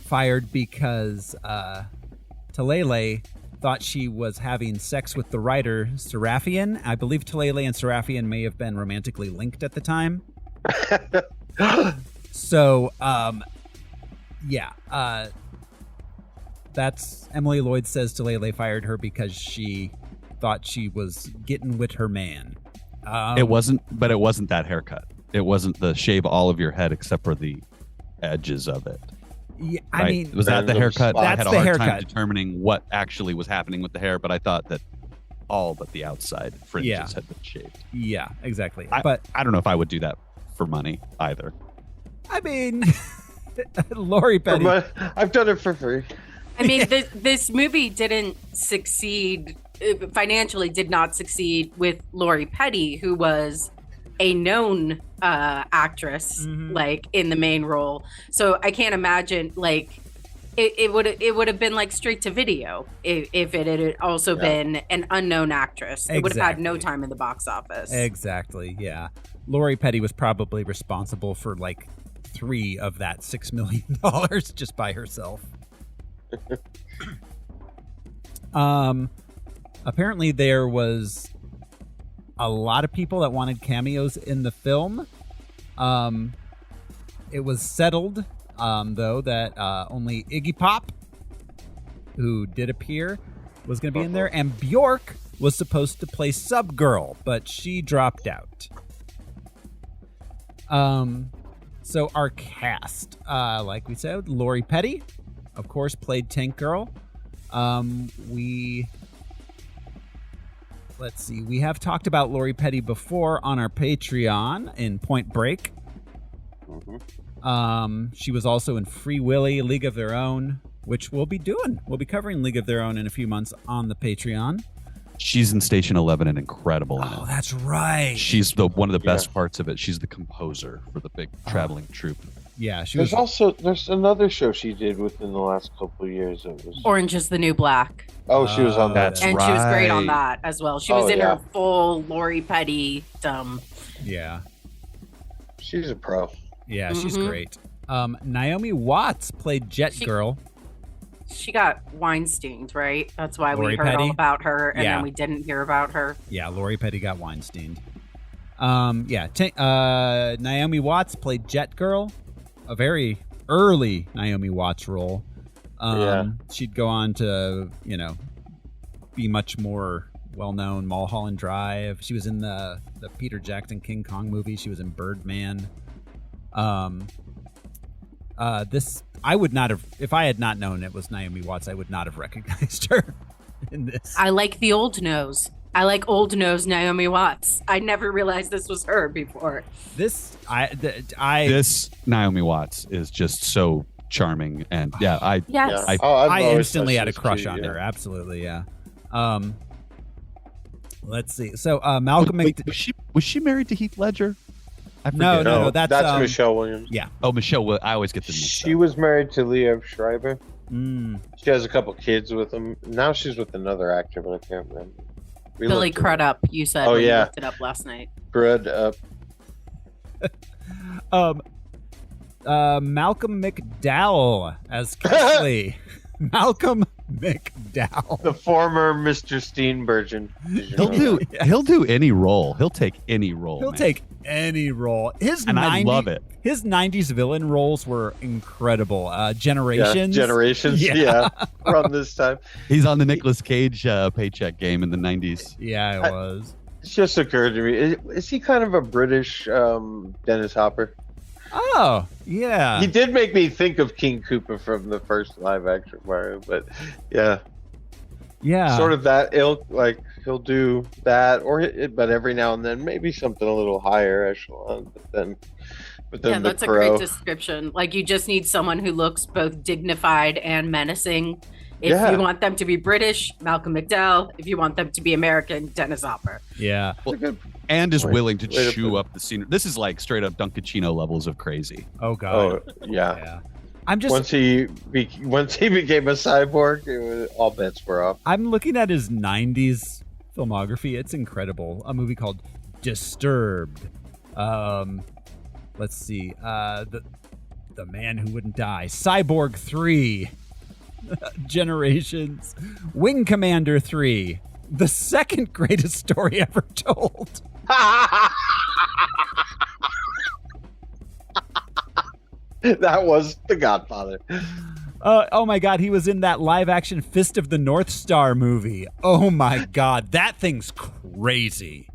fired because Talele thought she was having sex with the writer Serafian. I believe Talele and Serafian may have been romantically linked at the time. So, that's Emily Lloyd says Talele fired her because she thought she was getting with her man. It wasn't that haircut. It wasn't the shave all of your head except for the edges of it. Yeah, right? I mean, was that the haircut? I had a hard time determining what actually was happening with the hair, but I thought that all but the outside fringes had been shaved. Yeah, exactly. But I don't know if I would do that for money either. I mean, Lori Petty. I've done it for free. I mean, this movie didn't succeed financially. Did not succeed with Lori Petty, who was a known actress, like in the main role. So I can't imagine like it would have been like straight to video if it had also been an unknown actress. It would have had no time in the box office. Exactly. Yeah, Lori Petty was probably responsible for like 3 of that $6 million just by herself. Apparently there was a lot of people that wanted cameos in the film. It was settled, though, that only Iggy Pop, who did appear, was going to be in there, and Bjork was supposed to play Subgirl, but she dropped out. So our cast, like we said, Lori Petty, of course, played Tank Girl. Let's see. We have talked about Lori Petty before on our Patreon in Point Break. She was also in Free Willy, League of Their Own, which we'll be doing. We'll be covering League of Their Own in a few months on the Patreon. She's in Station 11 and incredible in it. Oh, that's right. She's one of the best parts of it. She's the composer for the big traveling troupe. Yeah, she was. There's another show she did within the last couple of years. It was Orange is the New Black. Oh, she was on that. That's And right. she was great on that as well. She was in yeah. her full Lori Petty. Yeah. She's a pro. Yeah, she's great. Naomi Watts played Jet Girl. She got Weinsteined, right? That's why Lori we heard Petty? all about her, and Yeah. then we didn't hear about her. Yeah, Lori Petty got Weinsteined. Naomi Watts played Jet Girl, a very early Naomi Watts role. She'd go on to, be much more well-known. Mulholland Drive. She was in the Peter Jackson King Kong movie. She was in Birdman. I would not have, if I had not known it was Naomi Watts, I would not have recognized her in this. I like the old nose. I like old nose Naomi Watts. I never realized this was her before. This Naomi Watts is just so charming, and I instantly had a crush on her. Absolutely, yeah. Let's see. So Malcolm was she married to Heath Ledger? No, that's Michelle Williams. Yeah. Oh, Michelle. I always get the mixed She up. was married to Liev Schreiber. She has a couple kids with him. Now she's with another actor, but I can't remember. Billy Crudup, you said. Oh, when yeah. You looked it up last night. Crudup. Malcolm McDowell as Kesley. Malcolm McDowell, the former Mr. Steenburgen. He'll do any role. He'll take any role. He'll take any role. I love it. His 90s villain roles were incredible. Generations. Yeah. Around this time. He's on the Nicolas Cage paycheck game in the 90s. Yeah, it was. It just occurred to me. Is he kind of a British Dennis Hopper? Oh, yeah. He did make me think of King Koopa from the first live action Mario, but yeah. Yeah. Sort of that ilk, like he'll do that, but every now and then maybe something a little higher echelon, but then yeah, that's a great description. Like, you just need someone who looks both dignified and menacing. If you want them to be British, Malcolm McDowell. If you want them to be American, Dennis Hopper. Yeah. And is willing to chew up the scenery. This is like straight up Dunkachino levels of crazy. Oh God. Oh yeah. I'm just once he became a cyborg, all bets were off. I'm looking at his 90s filmography. It's incredible. A movie called Disturbed. Let's see. The Man Who Wouldn't Die. Cyborg 3. Generations. Wing Commander 3. The second greatest story ever told. That was The Godfather. Oh my God, he was in that live action Fist of the North Star movie. Oh my God, that thing's crazy.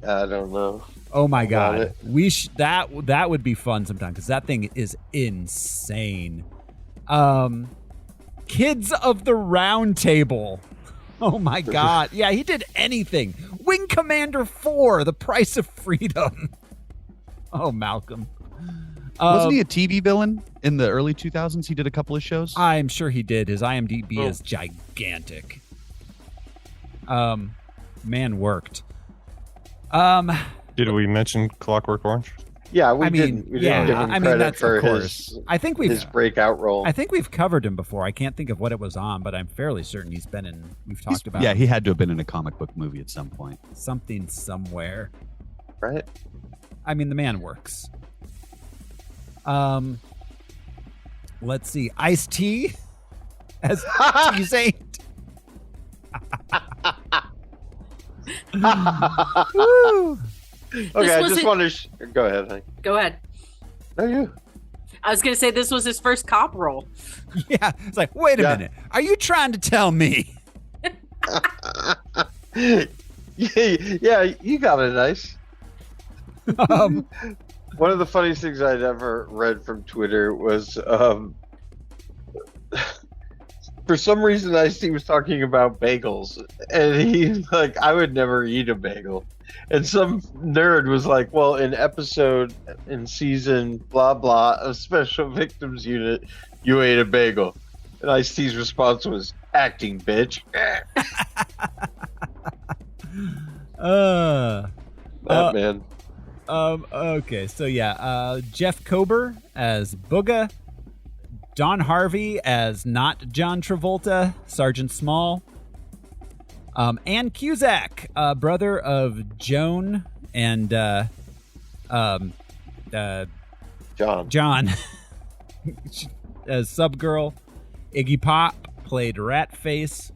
I don't know. Oh my God, that would be fun sometime because that thing is insane. Kids of the Round Table. Oh my God, yeah, he did anything. Wing Commander 4: The Price of Freedom. Oh, Malcolm. Wasn't he a TV villain in the early 2000s? He did a couple of shows. I'm sure he did. His IMDb is gigantic. Man worked. Did we mention Clockwork Orange? Yeah, we didn't give him credit for his breakout role. I think we've covered him before. I can't think of what it was on, but I'm fairly certain he's been in. We've talked about. Yeah, he had to have been in a comic book movie at some point. Something somewhere. Right. I mean, the man works. Let's see. Ice-T as T-Saint. Woo. Okay, I just want to go ahead, honey. Go ahead. No, you. I was going to say this was his first cop role. Yeah, it's like, wait a minute. Are you trying to tell me? Yeah, you got it nice. One of the funniest things I'd ever read from Twitter was for some reason Ice-T was talking about bagels, and he's like, I would never eat a bagel. And some nerd was like, well, in season blah blah of Special Victims Unit, you ate a bagel. And Ice-T's response was, acting, bitch. Batman. Okay, so yeah, Jeff Kober as Booga, Don Harvey as not John Travolta, Sergeant Small, Ann Cusack, brother of Joan and John. as Subgirl. Iggy Pop played Ratface.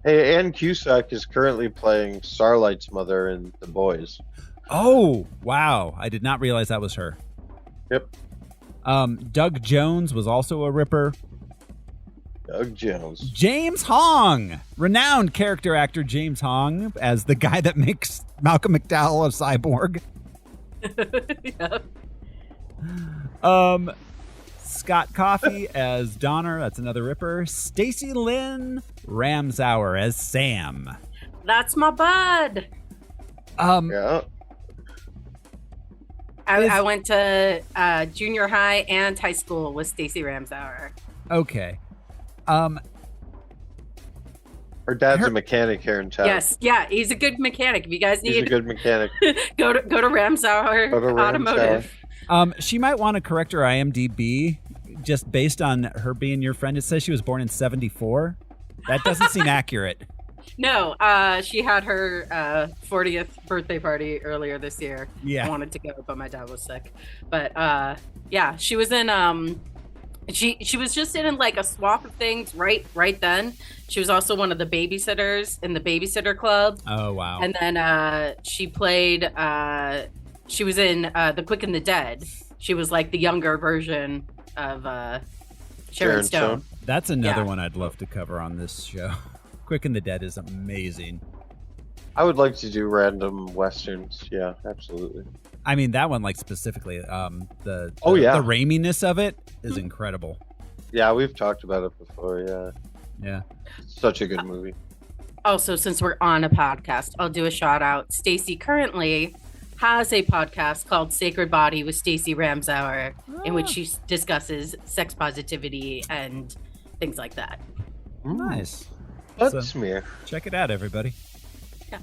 Hey, Ann Cusack is currently playing Starlight's mother in The Boys. Oh, wow. I did not realize that was her. Yep. Doug Jones was also a Ripper. Doug Jones. James Hong, renowned character actor James Hong as the guy that makes Malcolm McDowell a cyborg. Yeah. Scott Coffey as Donner, that's another Ripper. Stacy Lynn Ramsauer as Sam. That's my bud. Yeah. I went to junior high and high school with Stacey Ramsauer. Okay. Her dad's a mechanic here in town. Yes, yeah, he's a good mechanic. If you guys He's need, a good mechanic. go to Ramsauer Go to Ramsauer. Automotive. She might want to correct her IMDb just based on her being your friend. It says she was born in 1974. That doesn't seem accurate. No, she had her 40th birthday party earlier this year. Yeah. I wanted to go, but my dad was sick. But yeah, she was in she was just in like a swap of things right then. She was also one of the babysitters in the Babysitter Club. Oh wow. And then she played she was in The Quick and the Dead. She was like the younger version of Sharon Stone. That's another Yeah. one I'd love to cover on this show. Quick and the Dead is amazing. I would like to do random westerns. Yeah, absolutely. I mean, that one, like specifically, the raiminess of it is incredible. Yeah, we've talked about it before. Yeah. Yeah. Such a good movie. Also, since we're on a podcast, I'll do a shout out. Stacy currently has a podcast called Sacred Body with Stacey Ramsauer, in which she discusses sex positivity and things like that. Nice. Butt smear. Check it out, everybody. Yeah.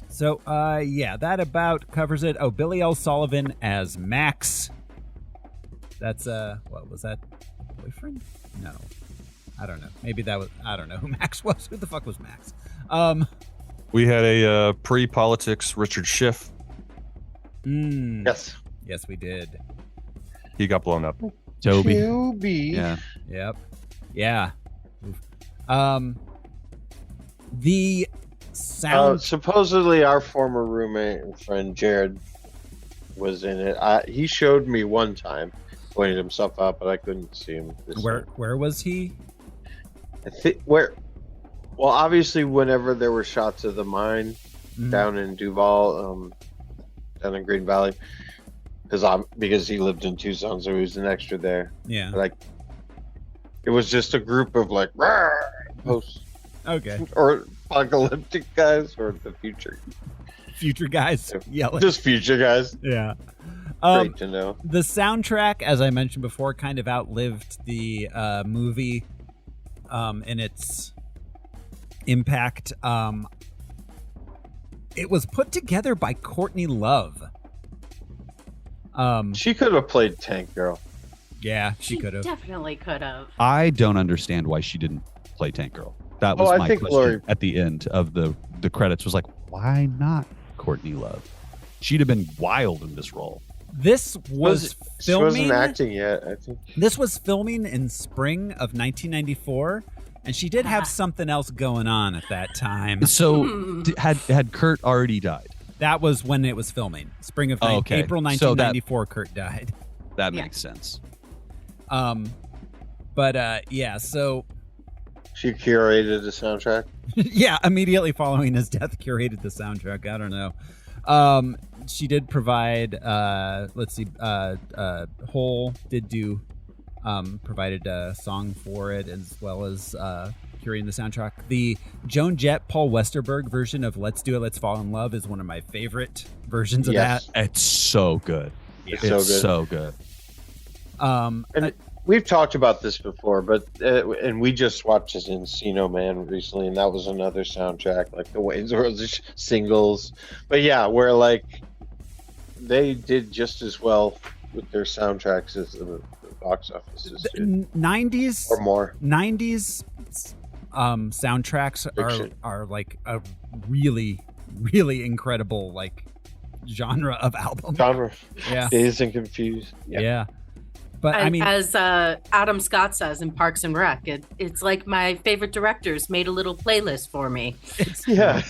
So, yeah, that about covers it. Oh, Billy L. Sullivan as Max. That's, what was that? Boyfriend? No. I don't know. Maybe that was, I don't know who Max was. Who the fuck was Max? We had a pre-politics Richard Schiff. Yes. Yes, we did. He got blown up. Toby. QB. Yeah. Yep. Yeah. The sound. Supposedly, our former roommate and friend Jared was in it. He showed me one time, pointed himself out, but I couldn't see him. Where was he? I think where. Well, obviously, whenever there were shots of the mine down in Duval, down in Green Valley, because he lived in Tucson, so he was an extra there. Yeah. Like, it was just a group of like post. Okay. Or apocalyptic guys, or the future guys yelling. Just future guys. Yeah. Great to know. The soundtrack, as I mentioned before, kind of outlived the movie in its impact. It was put together by Courtney Love. She could have played Tank Girl. Yeah, she could have. Definitely could have. I don't understand why she didn't play Tank Girl. That was my question Lori... at the end of the credits was like, why not Courtney Love? She'd have been wild in this role. This was filming. She wasn't acting yet, I think. This was filming in spring of 1994, and she did have something else going on at that time. So had Kurt already died? That was when it was filming. Spring of April 1994, Kurt died. That makes sense. Yeah, so she curated the soundtrack. Yeah, immediately following his death, curated the soundtrack. I don't know. She did provide. Let's see. Hole did do. Provided a song for it as well as curating the soundtrack. The Joan Jett, Paul Westerberg version of "Let's Do It, Let's Fall in Love" is one of my favorite versions of that. It's so good. It's so good. we've talked about this before, but and we just watched this Encino Man recently, and that was another soundtrack, like the Wayne's World singles. But yeah, where like they did just as well with their soundtracks as the box offices. 90s or more. 90s soundtracks are like a really, really incredible like genre of album. Yeah. Dazed and Confused. Yeah. But And I mean, as Adam Scott says in Parks and Rec, it's like my favorite directors made a little playlist for me. Yeah.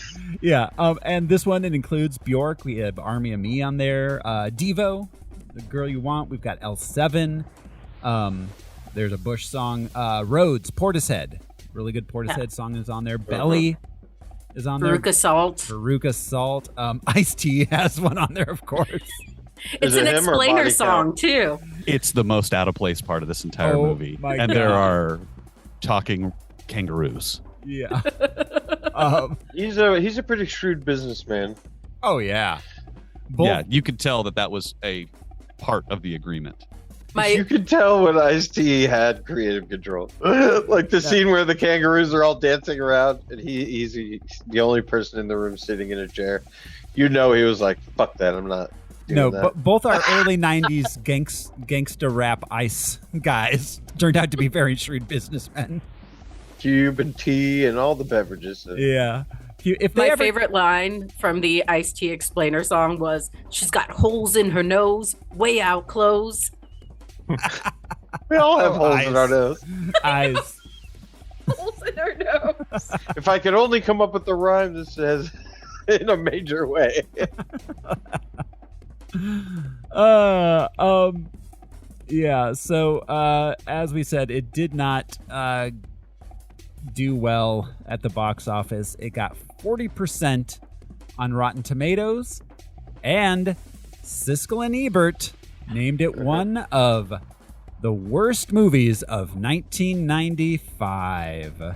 Yeah. And this one, it includes Bjork. We have Army of Me on there. Devo, The Girl You Want. We've got L7. There's a Bush song. Rhodes, Portishead. Really good Portishead song is on there. Belly is on there. Veruca Salt. Ice-T has one on there, of course. It's an explainer song, too. It's the most out of place part of this entire movie. And there are talking kangaroos. Yeah. He's a pretty shrewd businessman. Oh, yeah. Yeah, you could tell that was a part of the agreement. You could tell when Ice-T had creative control. Like the scene where the kangaroos are all dancing around and he's the only person in the room sitting in a chair. You know he was like, fuck that, I'm not doing that. But both our early 90s gangsta rap ice guys turned out to be very shrewd businessmen. Cuban tea and all the beverages. Yeah. My favorite line from the Ice-T explainer song was, "She's got holes in her nose, way out clothes." We all have holes in our nose. Eyes. Holes in her nose. If I could only come up with the rhyme that says in a major way. Yeah, so as we said, it did not do well at the box office. It got 40% on Rotten Tomatoes, and Siskel and Ebert named it one of the worst movies of 1995.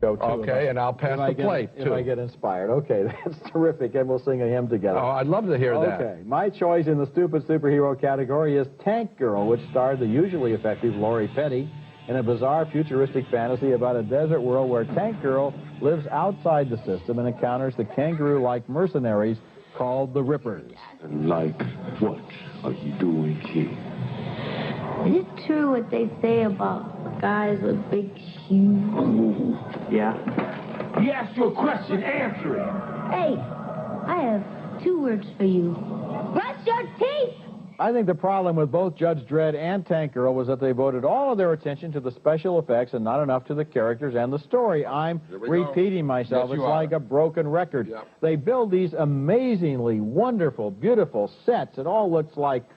Okay, and I'll pass the plate, too. If I get inspired. Okay, that's terrific, and we'll sing a hymn together. Oh, I'd love to hear that. Okay, my choice in the stupid superhero category is Tank Girl, which starred the usually effective Lori Petty in a bizarre futuristic fantasy about a desert world where Tank Girl lives outside the system and encounters the kangaroo-like mercenaries called the Rippers. Like, what are you doing here? Is it true what they say about guys with big shoes? Yeah. He asked you a question, answer it. Hey, I have 2 words for you. Brush your teeth! I think the problem with both Judge Dredd and Tank Girl was that they devoted all of their attention to the special effects and not enough to the characters and the story. I'm repeating myself. Yes, it's like a broken record. Yep. They build these amazingly wonderful, beautiful sets. It all looks like,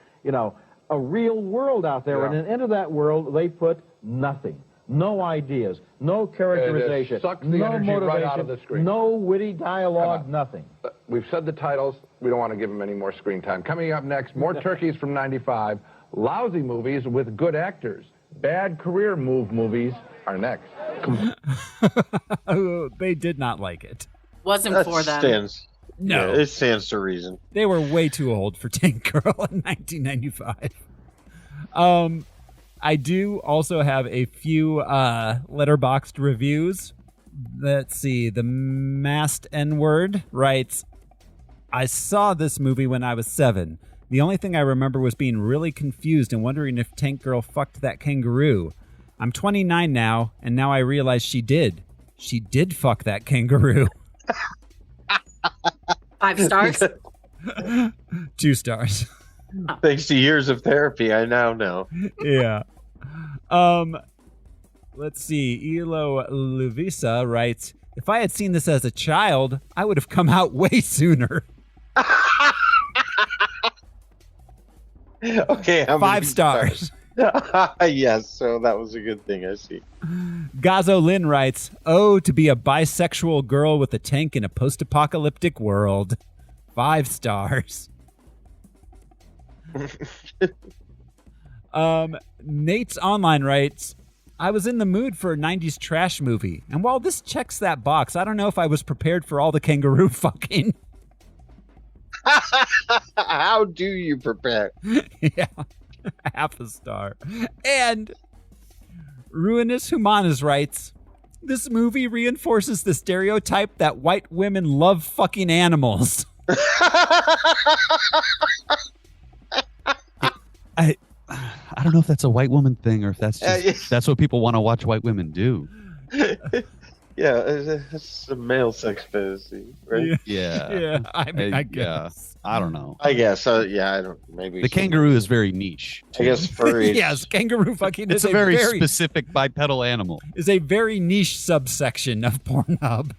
a real world out there. Yeah. And into that world, they put nothing. No ideas, no characterization, It sucks the no energy motivation, right out of the screen. no witty dialogue, nothing. We've said the titles. We don't want to give them any more screen time. Coming up next, more turkeys from 95, lousy movies with good actors. Bad career move movies are next. They did not like it. Wasn't That for them. stands. No. Yeah, it stands to reason. They were way too old for Tank Girl in 1995. I do also have a few letterboxed reviews. Let's see. The Masked N-Word writes, I saw this movie when I was 7. The only thing I remember was being really confused and wondering if Tank Girl fucked that kangaroo. I'm 29 now, and now I realize she did. She did fuck that kangaroo. 5 stars? 2 stars. Thanks to years of therapy, I now know. Yeah. Let's see. Elo Luvisa writes, if I had seen this as a child, I would have come out way sooner. Okay, how 5 many stars. Yes, so that was a good thing, I see. Gazo Lin writes, oh, to be a bisexual girl with a tank in a post-apocalyptic world. 5 stars. Nate's Online writes, I was in the mood for a 90s trash movie, and while this checks that box, I don't know if I was prepared for all the kangaroo fucking. How do you prepare? Yeah, 0.5 star. And Ruinous Humanas writes, this movie reinforces the stereotype that white women love fucking animals. I don't know if that's a white woman thing or if that's just that's what people want to watch white women do. Yeah, it's a male sex fantasy, right? Yeah. I guess. Yeah. I don't know. I guess. I don't. Maybe the kangaroo is very niche. I guess furry. Yes, kangaroo fucking it's is a very specific bipedal animal. Is a very niche subsection of Pornhub.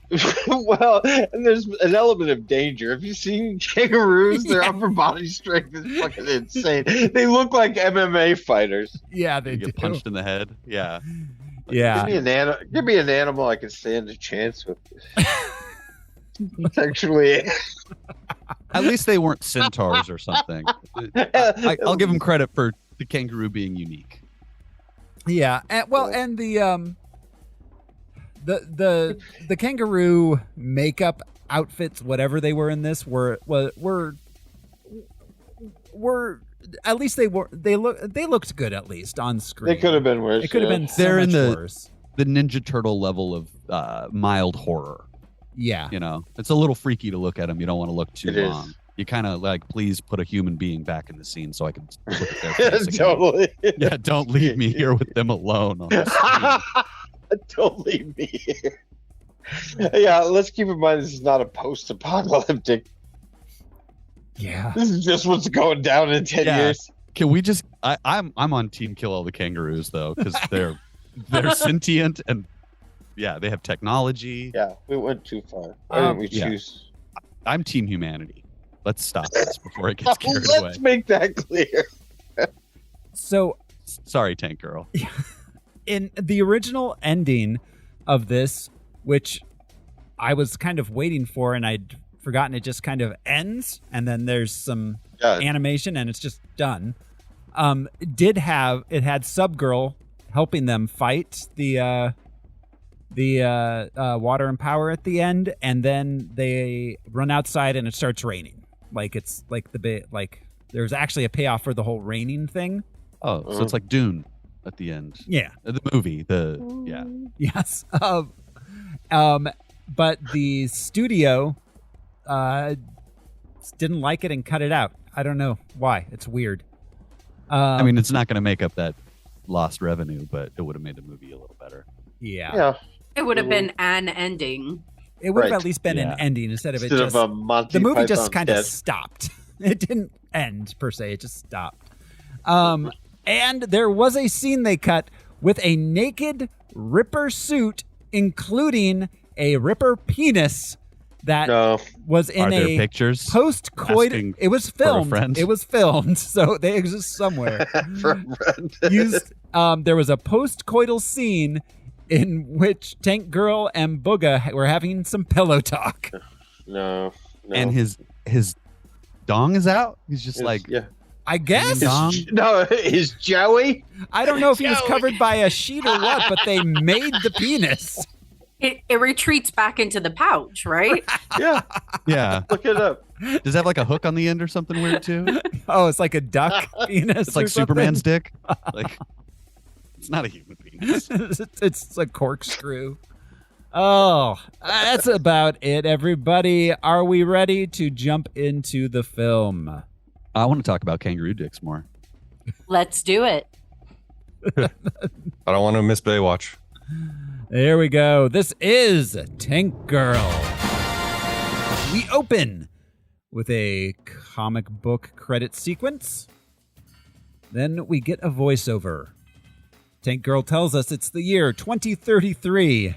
Well, and there's an element of danger. Have you seen kangaroos? Their upper body strength is fucking insane. They look like MMA fighters. Yeah, they get punched in the head. Yeah. Yeah. Give me an animal I can stand a chance with. Actually, at least they weren't centaurs or something. I'll give them credit for the kangaroo being unique. Yeah, and the kangaroo makeup outfits, whatever they were in this, were at least they looked good, at least on screen. They could have been worse. It could have been They're in worse. The Ninja Turtle level of mild horror. Yeah. You know, it's a little freaky to look at them. You don't want to look too long. You kind of like, please put a human being back in the scene so I can look at their face again. Totally. Yeah, don't leave me here with them alone on the screen. Don't leave me here. Yeah, let's keep in mind this is not a post-apocalyptic. Yeah. This is just what's going down in 10 years. Can we just I'm on team kill all the kangaroos though, because they're sentient and they have technology. Yeah, we went too far. Why didn't we choose? I'm team humanity. Let's stop this before it gets carried away. Let's make that clear. So sorry, Tank Girl. In the original ending of this, which I was kind of waiting for and I'd forgotten, it just kind of ends and then there's some animation and it's just done. It had Subgirl helping them fight the water and power at the end, and then they run outside and it starts raining. Like it's like there's actually a payoff for the whole raining thing. Oh, so it's like Dune at the end. Yeah, the movie. Yes. But the studio didn't like it and cut it out. I don't know why. It's weird. I mean, it's not going to make up that lost revenue, but it would have made the movie a little better. Yeah. It would have been an ending. It would have at least been an ending instead of a Monty the movie Python just kind of death. stopped. It didn't end per se. It just stopped. And there was a scene they cut with a naked Ripper suit, including a Ripper penis that was in there pictures post-coital. It was filmed. For a friend? It was filmed, so they exist somewhere. There was a post-coital scene in which Tank Girl and Booga were having some pillow talk. No. And his dong is out. He's just I guess. His Joey. I don't know if he was covered by a sheet or what, but they made the penis. It retreats back into the pouch, right? Yeah. Look it up. Does it have like a hook on the end or something weird too? Oh, it's like a duck penis. It's like Superman's dick. Like it's not a human penis. It's a corkscrew. Oh, that's about it, everybody. Are we ready to jump into the film? I want to talk about kangaroo dicks more. Let's do it. I don't want to miss Baywatch. There we go. This is Tank Girl. We open with a comic book credit sequence. Then we get a voiceover. Tank Girl tells us it's the year 2033.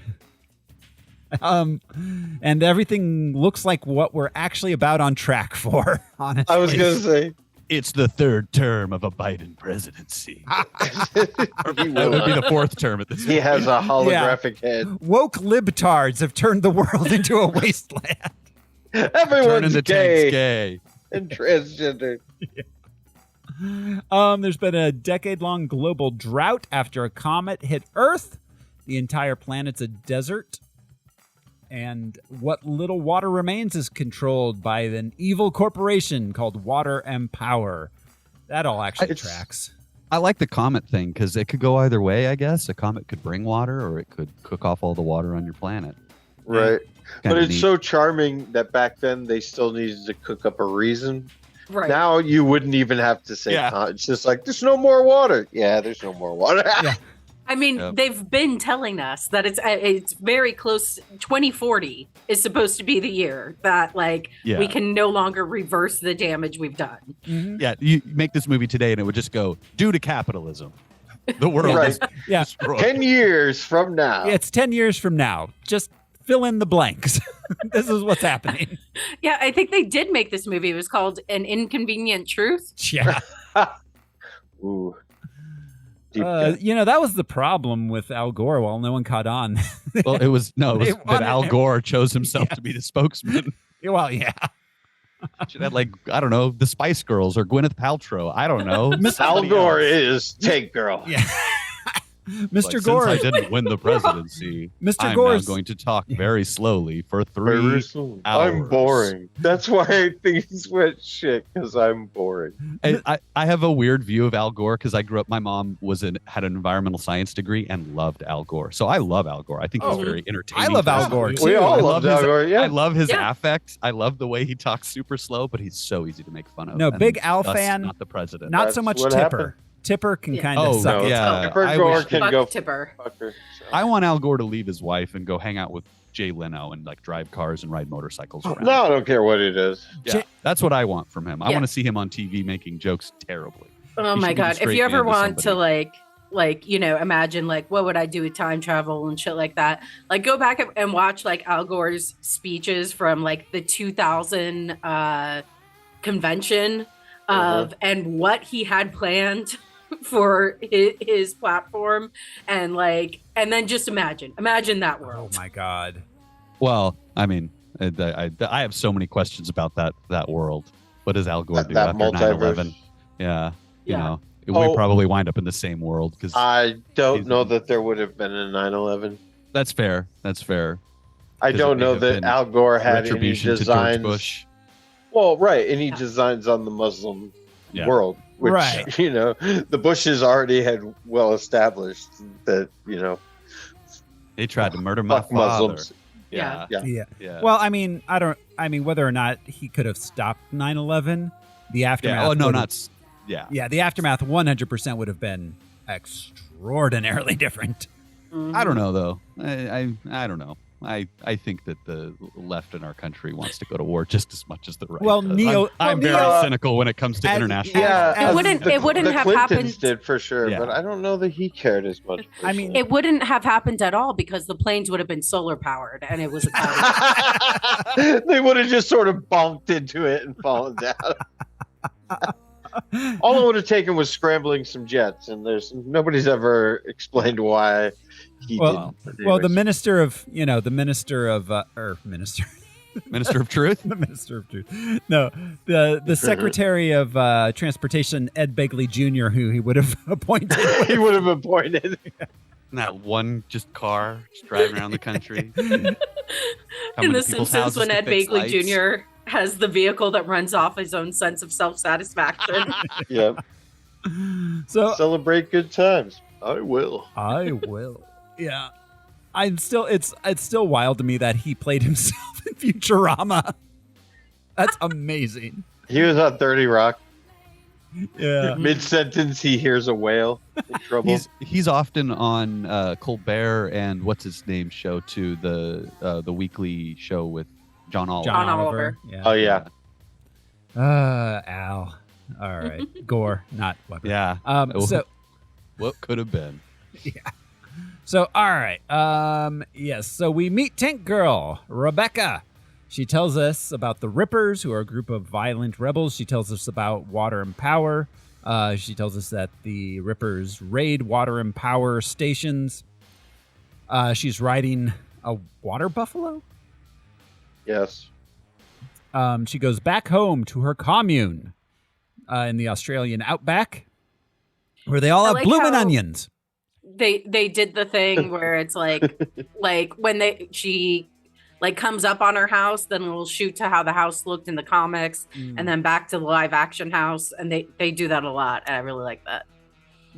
And everything looks like what we're actually about on track for, honestly. I was going to say. It's the third term of a Biden presidency. That would be the fourth term at this point. He has a holographic head. Woke libtards have turned the world into a wasteland. Everyone's Tank's gay. And transgender. There's been a decade-long global drought after a comet hit Earth. The entire planet's a desert. And what little water remains is controlled by an evil corporation called Water and Power. That all actually tracks. I like the comet thing because it could go either way, I guess. A comet could bring water or it could cook off all the water on your planet. Right. But it's neat. so charming that back then they still needed to cook up a reason. Right. Now you wouldn't even have to say it's just like, there's no more water. Yeah, there's no more water. Yeah. I mean, they've been telling us that it's very close. 2040 is supposed to be the year that we can no longer reverse the damage we've done. Mm-hmm. Yeah, you make this movie today and it would just go, due to capitalism, the world is destroyed. 10 years from now. It's 10 years from now. Just fill in the blanks. This is what's happening. Yeah, I think they did make this movie. It was called An Inconvenient Truth. Yeah. Ooh. That was the problem with Al Gore. Well, no one caught on. Well, it was that Al Gore chose himself to be the spokesman. Well, yeah. Should have I don't know, the Spice Girls or Gwyneth Paltrow. I don't know. Al Gore is Tank Girl. Yeah. Mr. Gore. Since I didn't win the presidency, I'm now going to talk very slowly for 3 hours. I'm boring. That's why things went shit, because I'm boring. I have a weird view of Al Gore because I grew up. My mom had an environmental science degree and loved Al Gore. So I love Al Gore. I think he's very entertaining. I love Al Gore too. We all love Al Gore. Yeah. I love his affect. I love the way he talks super slow, but he's so easy to make fun of. No, big Al thus fan. Not the president. Not so much Tipper. Happened. Tipper can kind of suck. Yeah. Tipper Gore can go Tipper. Fucker, so. I want Al Gore to leave his wife and go hang out with Jay Leno and drive cars and ride motorcycles around. No, I don't care what it is. Yeah, that's what I want from him. I want to see him on TV making jokes terribly. Oh He my should be the God. If straight you ever man to want somebody. to imagine what would I do with time travel and shit like that? Go back and watch Al Gore's speeches from the 2000 convention and what he had planned for his platform and then just imagine that world. Oh my God. Well, I mean, I have so many questions about that world. What does Al Gore do that after 9/11? Yeah, you know, we probably wind up in the same world because I don't know that there would have been a 9/11. That's fair. I don't know that Al Gore had any retribution to designs. George Bush. Well, right, any designs on the Muslim world, which Right. The Bushes already had well established that They tried to murder my fuck father. Muslims. Yeah. Yeah. Well, I mean, whether or not he could have stopped 9/11, the aftermath. Yeah. Oh no, would- not. Yeah. Yeah, the aftermath 100% would have been extraordinarily different. Mhm. I don't know though. I don't know. I think that the left in our country wants to go to war just as much as the right. Well, does. I'm very cynical when it comes to international. It wouldn't the have Clintons happened. did for sure, Yeah. but I don't know that he cared as much. I mean, It wouldn't have happened at all because the planes would have been solar powered and it was a cloud. They would have just sort of bonked into it and fallen down. All it would have taken was scrambling some jets, and nobody's ever explained why he didn't. Well, the minister of Minister of Truth. The minister of truth. No, the secretary of transportation, Ed Begley Jr., who he would have appointed. He would have appointed. That one just car just driving around the country. In The Simpsons, when Ed Begley Jr. has the vehicle that runs off his own sense of self-satisfaction. Yep. So celebrate good times. I will. Yeah. It's still wild to me that he played himself in Futurama. That's amazing. He was on 30 Rock. Yeah. Mid-sentence, he hears a whale in trouble. He's often on Colbert and what's his name show too, the weekly show with John Oliver. John Oliver. Yeah. Oh yeah. Al. All right. Gore, not Weber. Yeah. So what could have been? Yeah. So all right. Yes. So we meet Tank Girl, Rebecca. She tells us about the Rippers, who are a group of violent rebels. She tells us about Water and Power. She tells us that the Rippers raid Water and Power stations. She's riding a water buffalo. Yes. She goes back home to her commune in the Australian outback, where they all have bloomin' onions. They did the thing where it's like when she comes up on her house, then we'll shoot to how the house looked in the comics, and then back to the live action house, and they do that a lot, and I really like that.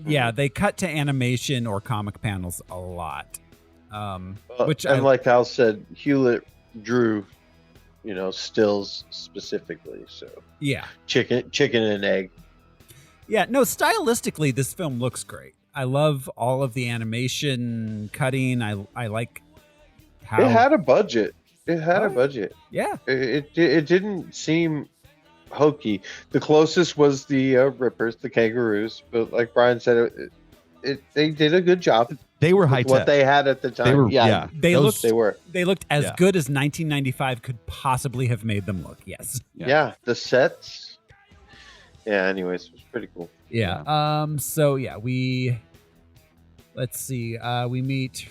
Yeah, they cut to animation or comic panels a lot. Like Al said, Hewlett drew, stills specifically. So yeah, chicken and egg. Yeah, no, stylistically, this film looks great. I love all of the animation cutting. I like how it had a budget. Yeah, it didn't seem hokey. The closest was the Rippers, the kangaroos, but like Brian said, they did a good job. They were high tech. What they had at the time. They looked as Yeah. good as 1995 could possibly have made them look. Yes. Yeah, the sets. Yeah. Anyways, it was pretty cool. Yeah. So yeah, let's see. We meet,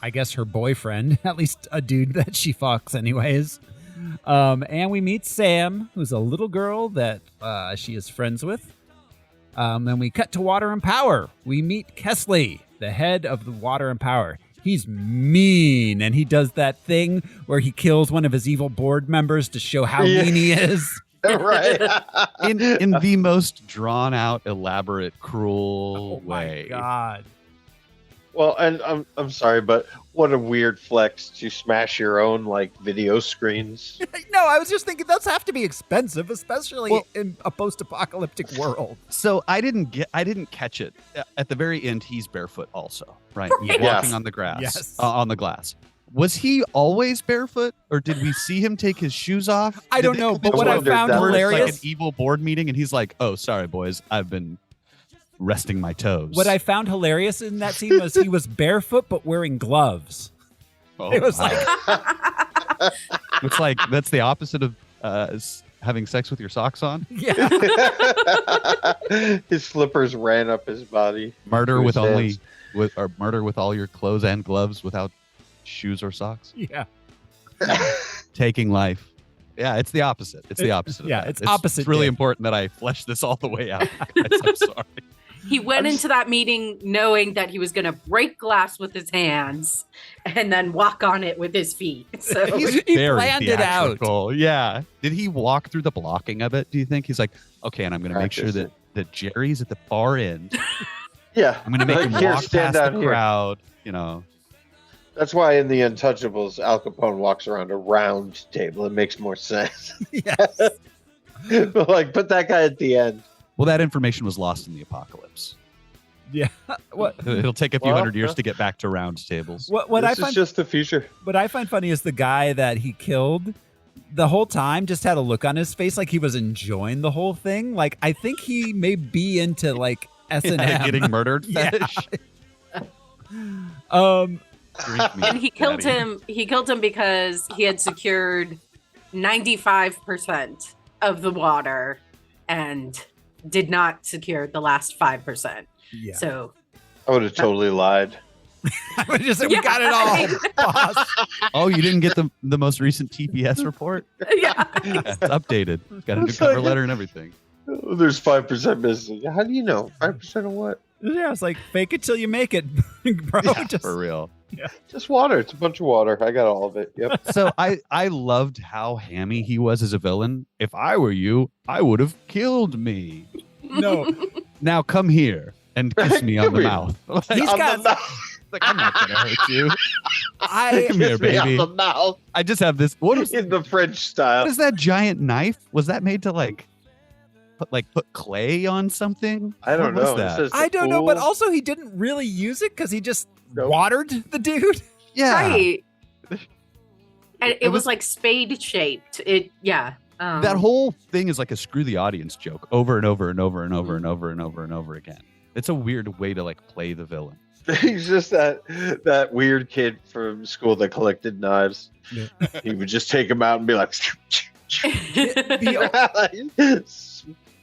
I guess, her boyfriend, at least a dude that she fucks, anyways. And we meet Sam, who's a little girl that she is friends with. Then we cut to Water and Power. We meet Kesley, the head of the Water and Power. He's mean, and he does that thing where he kills one of his evil board members to show how mean he is. Right. in the most drawn out, elaborate, cruel way. My God. Well, and I'm sorry, but what a weird flex to smash your own video screens. No, I was just thinking those have to be expensive, especially in a post-apocalyptic world. So I didn't catch it. At the very end, he's barefoot also, right? He's Yes. walking on the grass, Yes. on the glass. Was he always barefoot, or did we see him take his shoes off? I don't know, but what I found Like hilarious, an evil board meeting, and he's like, "Oh, sorry, boys, I've been resting my toes." what I found hilarious in that scene was he was barefoot but wearing gloves. Oh, It was wow. like, It's like that's the opposite of having sex with your socks on. yeah, His slippers ran up his body. Murder His with hands. murder with all your clothes and gloves without shoes or socks. yeah. Taking life. Yeah, it's the opposite. It's the opposite. of Yeah, that. it's opposite It's really day. important that I flesh this all the way out. Guys. I'm sorry. He went into that meeting knowing that he was going to break glass with his hands and then walk on it with his feet. So He's He very planned it out. theatrical. Yeah. Did he walk through the blocking of it? Do you think he's like, okay, and I'm going to make sure Practice that Jerry's at the far end. Yeah. I'm going to make him Here, walk stand past out the here. crowd. That's why in The Untouchables, Al Capone walks around a round table. It makes more sense. Yes. But put that guy at the end. Well, that information was lost in the apocalypse. Yeah. What It'll take a few Well, hundred years yeah. to get back to round tables. what I This is find just the future. what I find funny is the guy that he killed the whole time just had a look on his face like he was enjoying the whole thing. Like I think he may be into like S&M. Yeah, getting murdered Yeah. fetish. Drink me, and he killed Daddy. him. He killed him because he had secured 95% of the water and did not secure the last 5%. Yeah. So I would have totally lied. I would just say we got it all, boss. Oh, you didn't get the most recent TPS report? yeah. Yeah, it's updated. Got a new It's cover like- letter and everything. Oh, there's 5% missing. How do you know? 5% of what? Yeah, it's like fake it till you make it, bro. Yeah, just, for real. Just water. It's a bunch of water. I got all of it. Yep. So I loved how hammy he was as a villain. If I were you, I would have killed me. no. Now come here and kiss me on Come the here. mouth. Like, He's On got the mouth. I'm not gonna hurt you. I Come here, Kiss me on baby. the mouth. I just have this. What is In the French style. What is that giant knife? Was that made to put clay on something? I don't What was know. that? It's just a I don't know, but pool. also he didn't really use it because he just Nope. watered the dude. Yeah. Right. And it It was was- like spade shaped. Yeah. That whole thing is like a screw the audience joke over and over and over and over and over and over and over again. It's a weird way to play the villain. He's just that weird kid from school that collected knives. Yeah. He would just take them out and be like,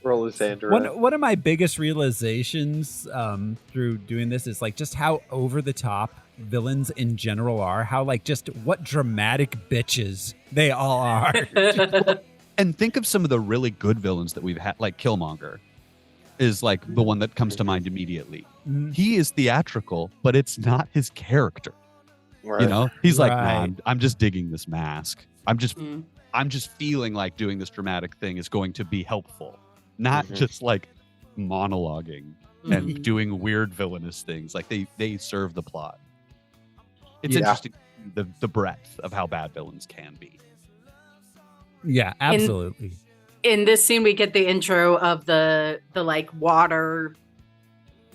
roll his hand around. One of my biggest realizations through doing this is just how over the top villains in general are. How just what dramatic bitches they all are. And think of some of the really good villains that we've had, like Killmonger is the one that comes to mind immediately. Mhm. He is theatrical, but it's not his character. Right. He's like, Right. nah, I'm just digging this mask. I'm just Mm. feeling like doing this dramatic thing is going to be helpful, not Mhm. just monologuing. and doing weird villainous things. Like they serve the plot. It's Yeah. interesting the breadth of how bad villains can be. Yeah, absolutely. In this scene, we get the intro of the like water,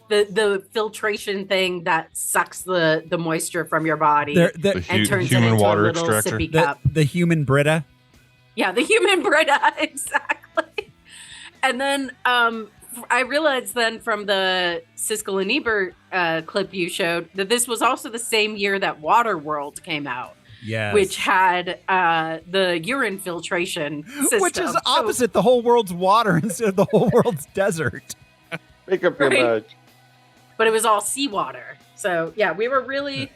the filtration thing that sucks the moisture from your body and turns it into water a little extractor. sippy cup. The human Brita. Yeah, the human Brita, exactly. And then I realized then from the Siskel and Ebert clip you showed that this was also the same year that Waterworld came out. Yes. Which had the urine filtration system. Which is opposite. The whole world's water instead of the whole world's desert. Make up your mind. But it was all seawater. So, yeah, we were really,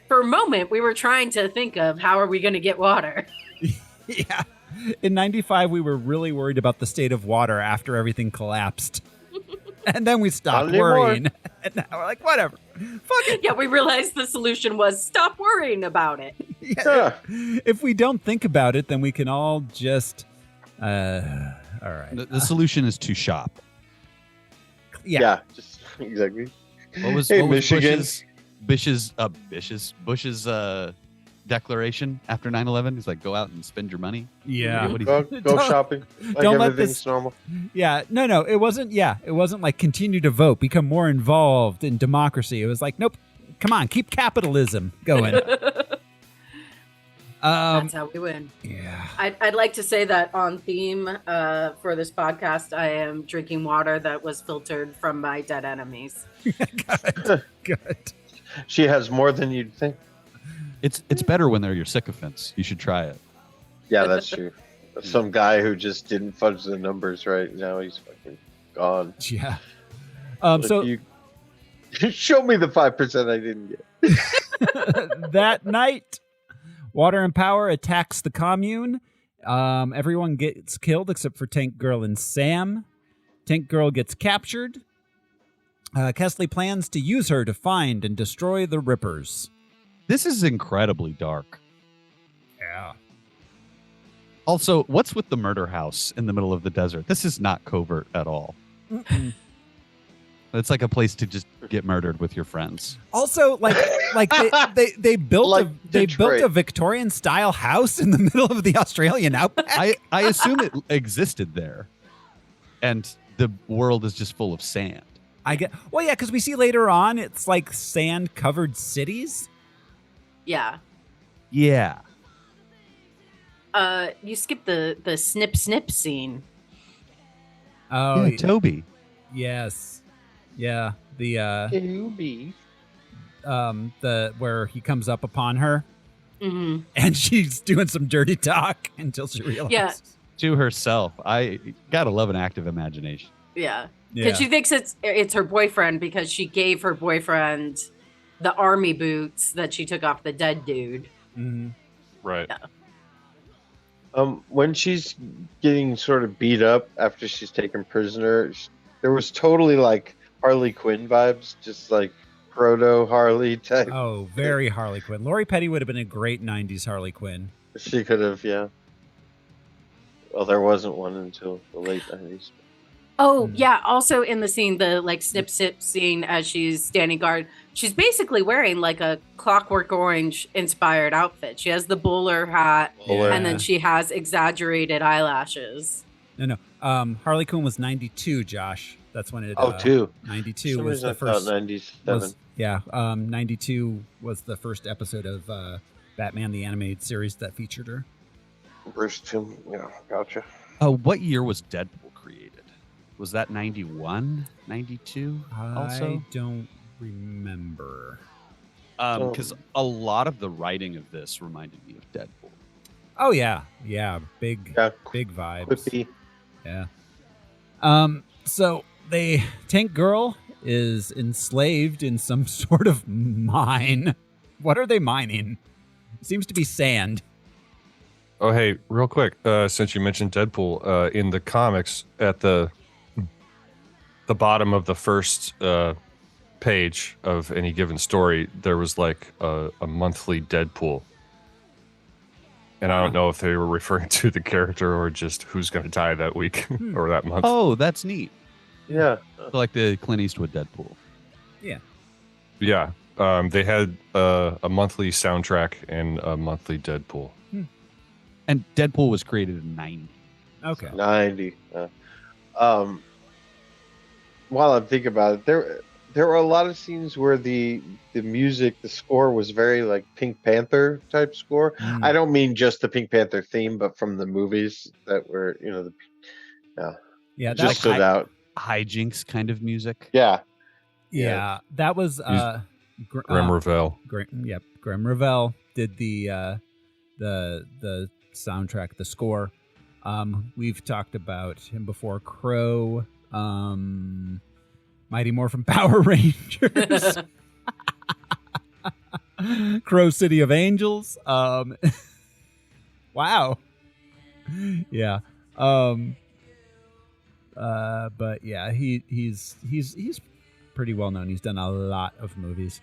for a moment, we were trying to think of how are we going to get water? Yeah. In 95, we were really worried about the state of water after everything collapsed. And then we stopped worrying. And now we're like, whatever. Fuck it. Yeah, we realized the solution was stop worrying about it. Yeah. If we don't think about it, then we can all just, all right. The solution is to shop. Yeah. Just exactly. What was Michigan. Bush's declaration after 9/11? He's like, go out and spend your money. Yeah. Go shopping. Like don't let everything's this normal. Yeah. No, it wasn't. Yeah. It wasn't like continue to vote, become more involved in democracy. It was like, nope. Come on, keep capitalism going. That's how we win. Yeah. I'd like to say that on theme for this podcast, I am drinking water that was filtered from my dead enemies. Good. She has more than you'd think. It's better when they're your sycophants. You should try it. Yeah, that's true. Some guy who just didn't fudge the numbers right. Now he's fucking gone. Yeah. So you show me the 5% I didn't get. That night, Water and Power attacks the commune. Everyone gets killed except for Tank Girl and Sam. Tank Girl gets captured. Kesley plans to use her to find and destroy the Rippers. This is incredibly dark. Yeah. Also, what's with the murder house in the middle of the desert? This is not covert at all. Mm-mm. It's like a place to just get murdered with your friends. Also, like they built Like they built a Victorian style house in the middle of the Australian outback. I assume it existed there, and the world is just full of sand. Well, yeah, because we see later on it's like sand covered cities. Yeah. Yeah. You skipped the snip snip scene. Oh, yeah, Toby. Yes. Yeah. The Toby. The where he comes up upon her, Mm-hmm. and she's doing some dirty talk until she realizes. Yeah. To herself. I gotta love an active imagination. Yeah. Because she thinks it's her boyfriend because she gave her boyfriend the army boots that she took off the dead dude. Mm-hmm. Right. Yeah. When she's getting sort of beat up after she's taken prisoner, there was totally like Harley Quinn vibes, just like proto Harley type. Oh, very Harley Quinn. Lori Petty would have been a great 90s Harley Quinn. She could have, yeah. Well, there wasn't one until the late 90s. Oh, yeah. Also in the scene, the like snip snip scene as she's standing guard, she's basically wearing like a Clockwork Orange inspired outfit. She has the bowler hat and then she has exaggerated eyelashes. No. Harley Quinn was 92, Josh. That's when it. 92 was the first. 97. 92 was the first episode of Batman the Animated Series that featured her. Bruce Tim, yeah, gotcha. What year was Deadpool created? Was that 91, 92 also? I don't remember. Because a lot of the writing of this reminded me of Deadpool. Oh, yeah. Yeah, big vibes. Quippy. Yeah. So Tank Girl is enslaved in some sort of mine. What are they mining? Seems to be sand. Oh, hey, real quick, since you mentioned Deadpool, in the comics, at the bottom of the first page of any given story, there was like a monthly Deadpool. And I don't know if they were referring to the character or just who's going to die that week or that month. Oh, that's neat. Yeah. Like the Clint Eastwood Deadpool. Yeah. Yeah. They had a monthly soundtrack and a monthly Deadpool. And Deadpool was created in 90. Okay. 90. While I'm thinking about it, there were a lot of scenes where the music, the score was very like Pink Panther type score. I don't mean just the Pink Panther theme, but from the movies that were, Yeah, it just stood out. Hijinks kind of music. Yeah. Yeah, that was Graham Revell. Graham Revell did the soundtrack, the score. We've talked about him before. Crow, Mighty Morphin Power Rangers, Crow City of Angels. Wow. Yeah. But yeah, he's pretty well known. He's done a lot of movies.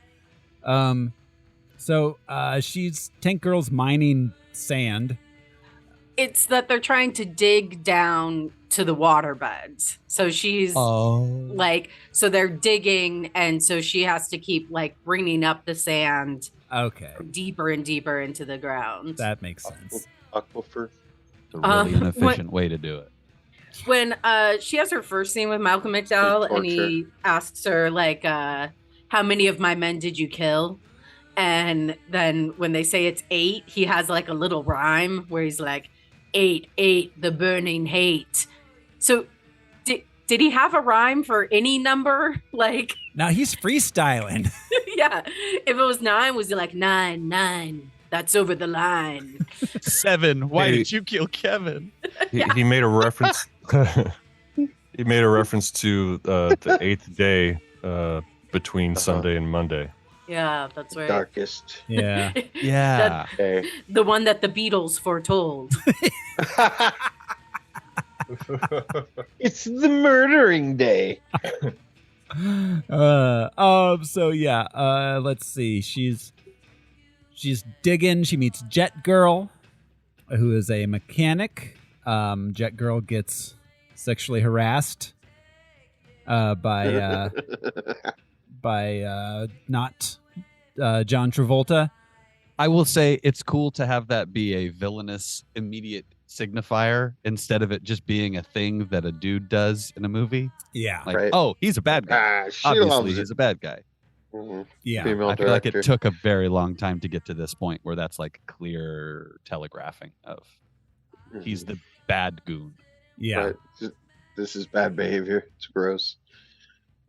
So she's Tank Girl's mining sand. It's that they're trying to dig down to the water beds. So she's so they're digging, and so she has to keep like bringing up the sand. Okay. Deeper and deeper into the ground. That makes sense. Aquifer. It's a really inefficient way to do it. When she has her first scene with Malcolm McDowell, and he asks her like, "How many of my men did you kill?" And then when they say it's 8, he has like a little rhyme where he's like, 8, 8, the burning hate. So did he have a rhyme for any number? Like, now he's freestyling. Yeah. If it was 9, was he like 9, 9? That's over the line. 7. Why did you kill Kevin? He made a reference. He made a reference to the 8th day between Sunday and Monday. Yeah, that's right. Darkest. Yeah. Yeah. The one that the Beatles foretold. It's the murdering day. So yeah, let's see. She's digging. She meets Jet Girl, who is a mechanic. Jet Girl gets sexually harassed by not John Travolta. I will say it's cool to have that be a villainous immediate signifier instead of it just being a thing that a dude does in a movie. Yeah. Like, Right. oh, he's a bad guy. Obviously, he's a bad guy. Mm-hmm. Yeah. Female I feel like director. it took a very long time to get to this point where that's like clear telegraphing of he's the bad goon. Yeah. Right. This is bad behavior. It's gross.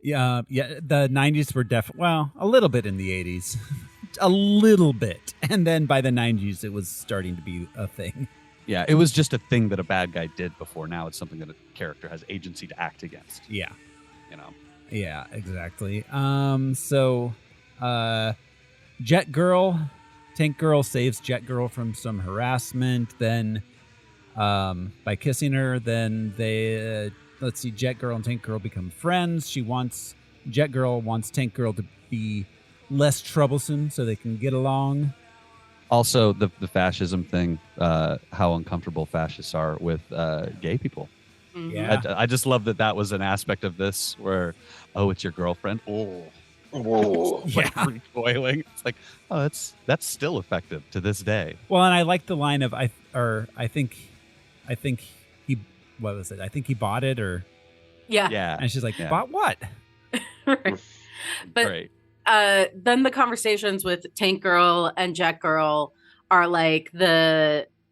Yeah. The 90s were definitely, a little bit in the 80s. A little bit. And then by the 90s, it was starting to be a thing. Yeah, it was just a thing that a bad guy did before. Now it's something that a character has agency to act against. Yeah. You know? Yeah, exactly. So Jet Girl, Tank Girl saves Jet Girl from some harassment. Then by kissing her, then they, let's see, Jet Girl and Tank Girl become friends. Jet Girl wants Tank Girl to be less troublesome so they can get along. Also, the fascism thing, how uncomfortable fascists are with gay people. Yeah. I just love that was an aspect of this where, oh, it's your girlfriend. Oh, Whoa. like recoiling. It's like, oh, that's still effective to this day. Well, and I like the line of I think he, what was it? I think he bought it, or Yeah. and she's like, Yeah. bought what? Right. But Great. then the conversations with Tank Girl and Jet Girl are like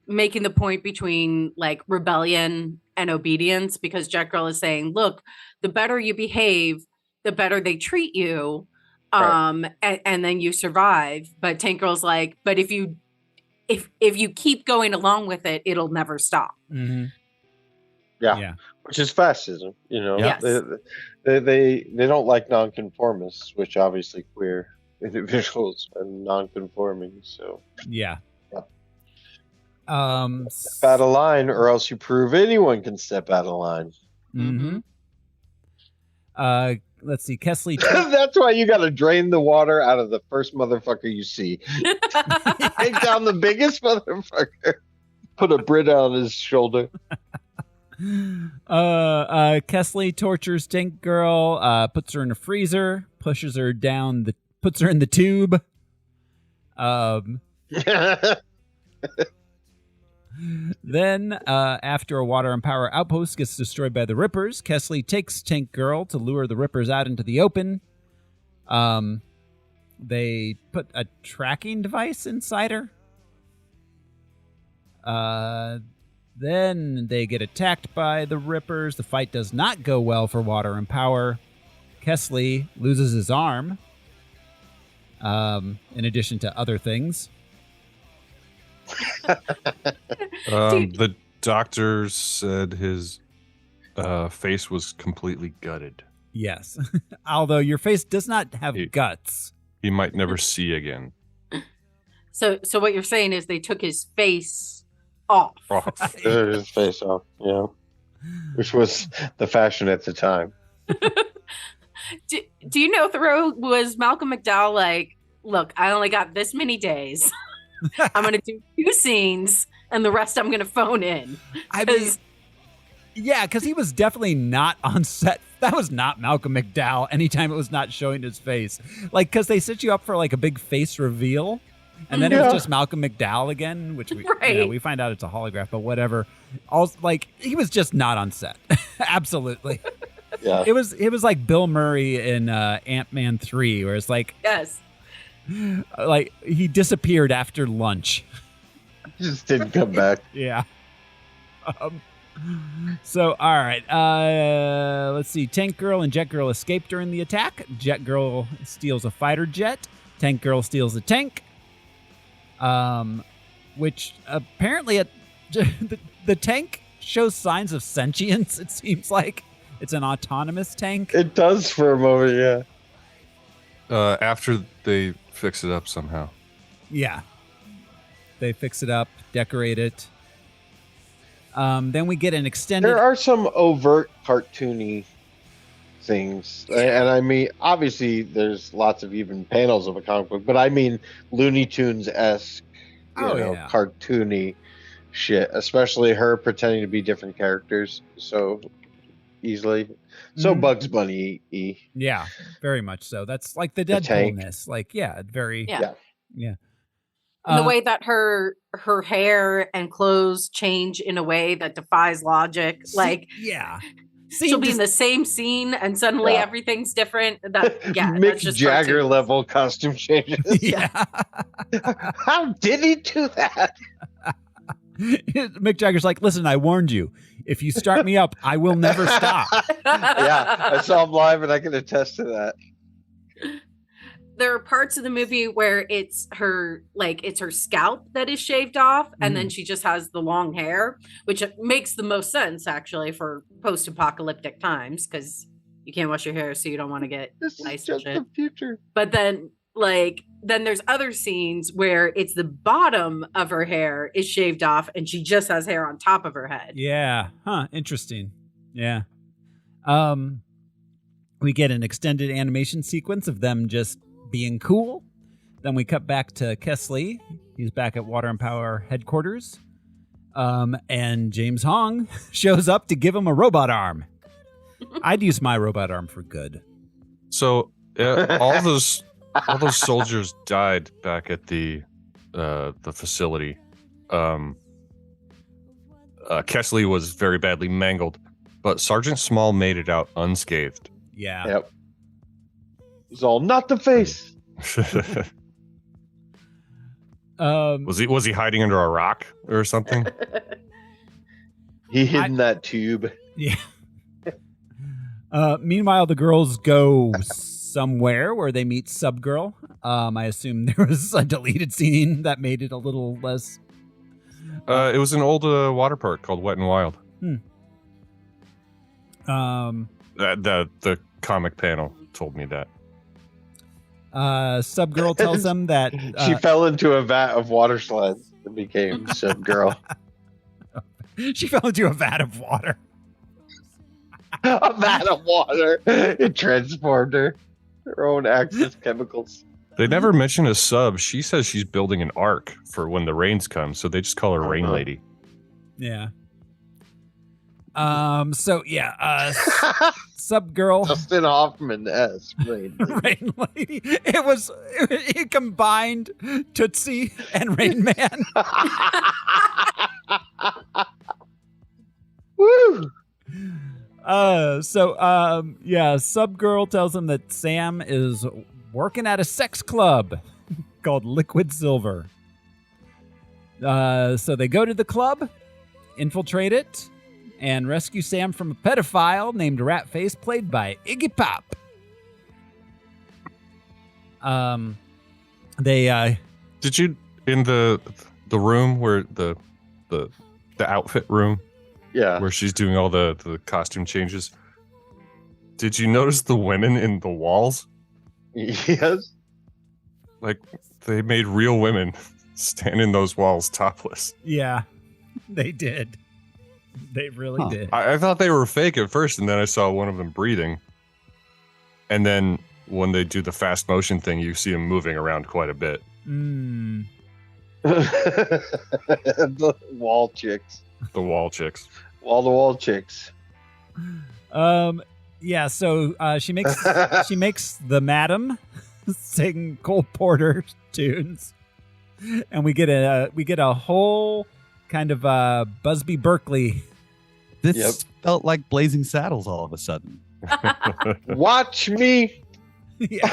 making the point between like rebellion and obedience, because Jet Girl is saying, look, the better you behave, the better they treat you. And then you survive. But Tank Girl's like, but if you keep going along with it, it'll never stop. Mm-hmm. Yeah. Which is fascism, you know. Yes. They don't like nonconformists, which obviously queer individuals are nonconforming. So Yeah. step out of line, or else you prove anyone can step out of line. Mm-hmm. Let's see, Kesley. That's why you got to drain the water out of the first motherfucker you see. Take down the biggest motherfucker. Put a Brit on his shoulder. Kesley tortures Tank Girl, puts her in a freezer, puts her in the tube. Then, after a water and power outpost gets destroyed by the Rippers, Kesley takes Tank Girl to lure the Rippers out into the open. They put a tracking device inside her. Then they get attacked by the Rippers. The fight does not go well for water and power. Kesley loses his arm, in addition to other things. The doctor said his face was completely gutted. Yes. Although your face does not have guts. He might never see again. So what you're saying is they took his face off. His face off, yeah. Which was the fashion at the time. Do you know, Thoreau, was Malcolm McDowell like, look, I only got this many days. I'm going to do 2 scenes and the rest I'm going to phone in. Because he was definitely not on set. That was not Malcolm McDowell anytime it was not showing his face. Like, because they set you up for like a big face reveal. And then it was just Malcolm McDowell again, which we find out it's a holograph, but whatever. He was just not on set. Absolutely. Yeah. It was like Bill Murray in Ant-Man 3, where it's like, yes, like he disappeared after lunch. Just didn't come back. Yeah. So, all right. Let's see. Tank Girl and Jet Girl escape during the attack. Jet Girl steals a fighter jet. Tank Girl steals a tank. Which apparently the tank shows signs of sentience. It seems like it's an autonomous tank. It does for a moment, yeah. After they fix it up somehow. Yeah. They fix it up, decorate it. Then we get an extended... There are some overt cartoony things. And I mean, obviously, there's lots of even panels of a comic book, but I mean Looney Tunes-esque, cartoony shit, especially her pretending to be different characters so easily. So Bugs Bunny-y. Yeah, very much so. That's like the Deadpoolness. Like, very... Yeah. And the way that her hair and clothes change in a way that defies logic. She'll be in the same scene and suddenly everything's different. Mick that's just Jagger cartoons. level costume changes. Yeah. How did he do that? Mick Jagger's like, listen, I warned you. If you start me up, I will never stop. Yeah, I saw him live and I can attest to that. There are parts of the movie where it's her scalp that is shaved off, and then she just has the long hair, which makes the most sense actually for post-apocalyptic times, because you can't wash your hair, so you don't want to get lice and shit. The future. But then there's other scenes where it's the bottom of her hair is shaved off, and she just has hair on top of her head. Yeah. Huh. Interesting. Yeah. We get an extended animation sequence of them just being cool. Then we cut back to Kesley. He's back at Water and Power headquarters. And James Hong shows up to give him a robot arm. I'd use my robot arm for good. So all those soldiers died back at the facility. Kesley was very badly mangled, but Sergeant Small made it out unscathed. Yeah. Yep. It's all not the face. Was he hiding under a rock or something? He hid in that tube. Yeah. Meanwhile, the girls go somewhere where they meet Subgirl. I assume there was a deleted scene that made it a little less. It was an old water park called Wet and Wild. The comic panel told me that. Subgirl tells them that she fell into a vat of water slides and became Subgirl. She fell into a vat of water. A vat of water. It transformed her. Her own Axis chemicals. They never mention a sub. She says she's building an ark for when the rains come, so they just call her Rain Lady. Yeah. So yeah, Sub Girl, Dustin Hoffman-esque. Rain Lady. It combined Tootsie and Rain Man. Woo! Sub Girl tells him that Sam is working at a sex club called Liquid Silver. So they go to the club, infiltrate it, and rescue Sam from a pedophile named Ratface, played by Iggy Pop. Did you in the room where the outfit room? Yeah. Where she's doing all the costume changes. Did you notice the women in the walls? Yes. Like they made real women stand in those walls topless. Yeah, they did. They really did. I thought they were fake at first, and then I saw one of them breathing. And then when they do the fast motion thing, you see them moving around quite a bit. The wall chicks. The wall chicks. Wall-to-wall chicks. Yeah, so she makes the madam sing Cole Porter tunes, and we get a whole kind of Busby Berkeley. This felt like Blazing Saddles all of a sudden. Watch me. Yeah,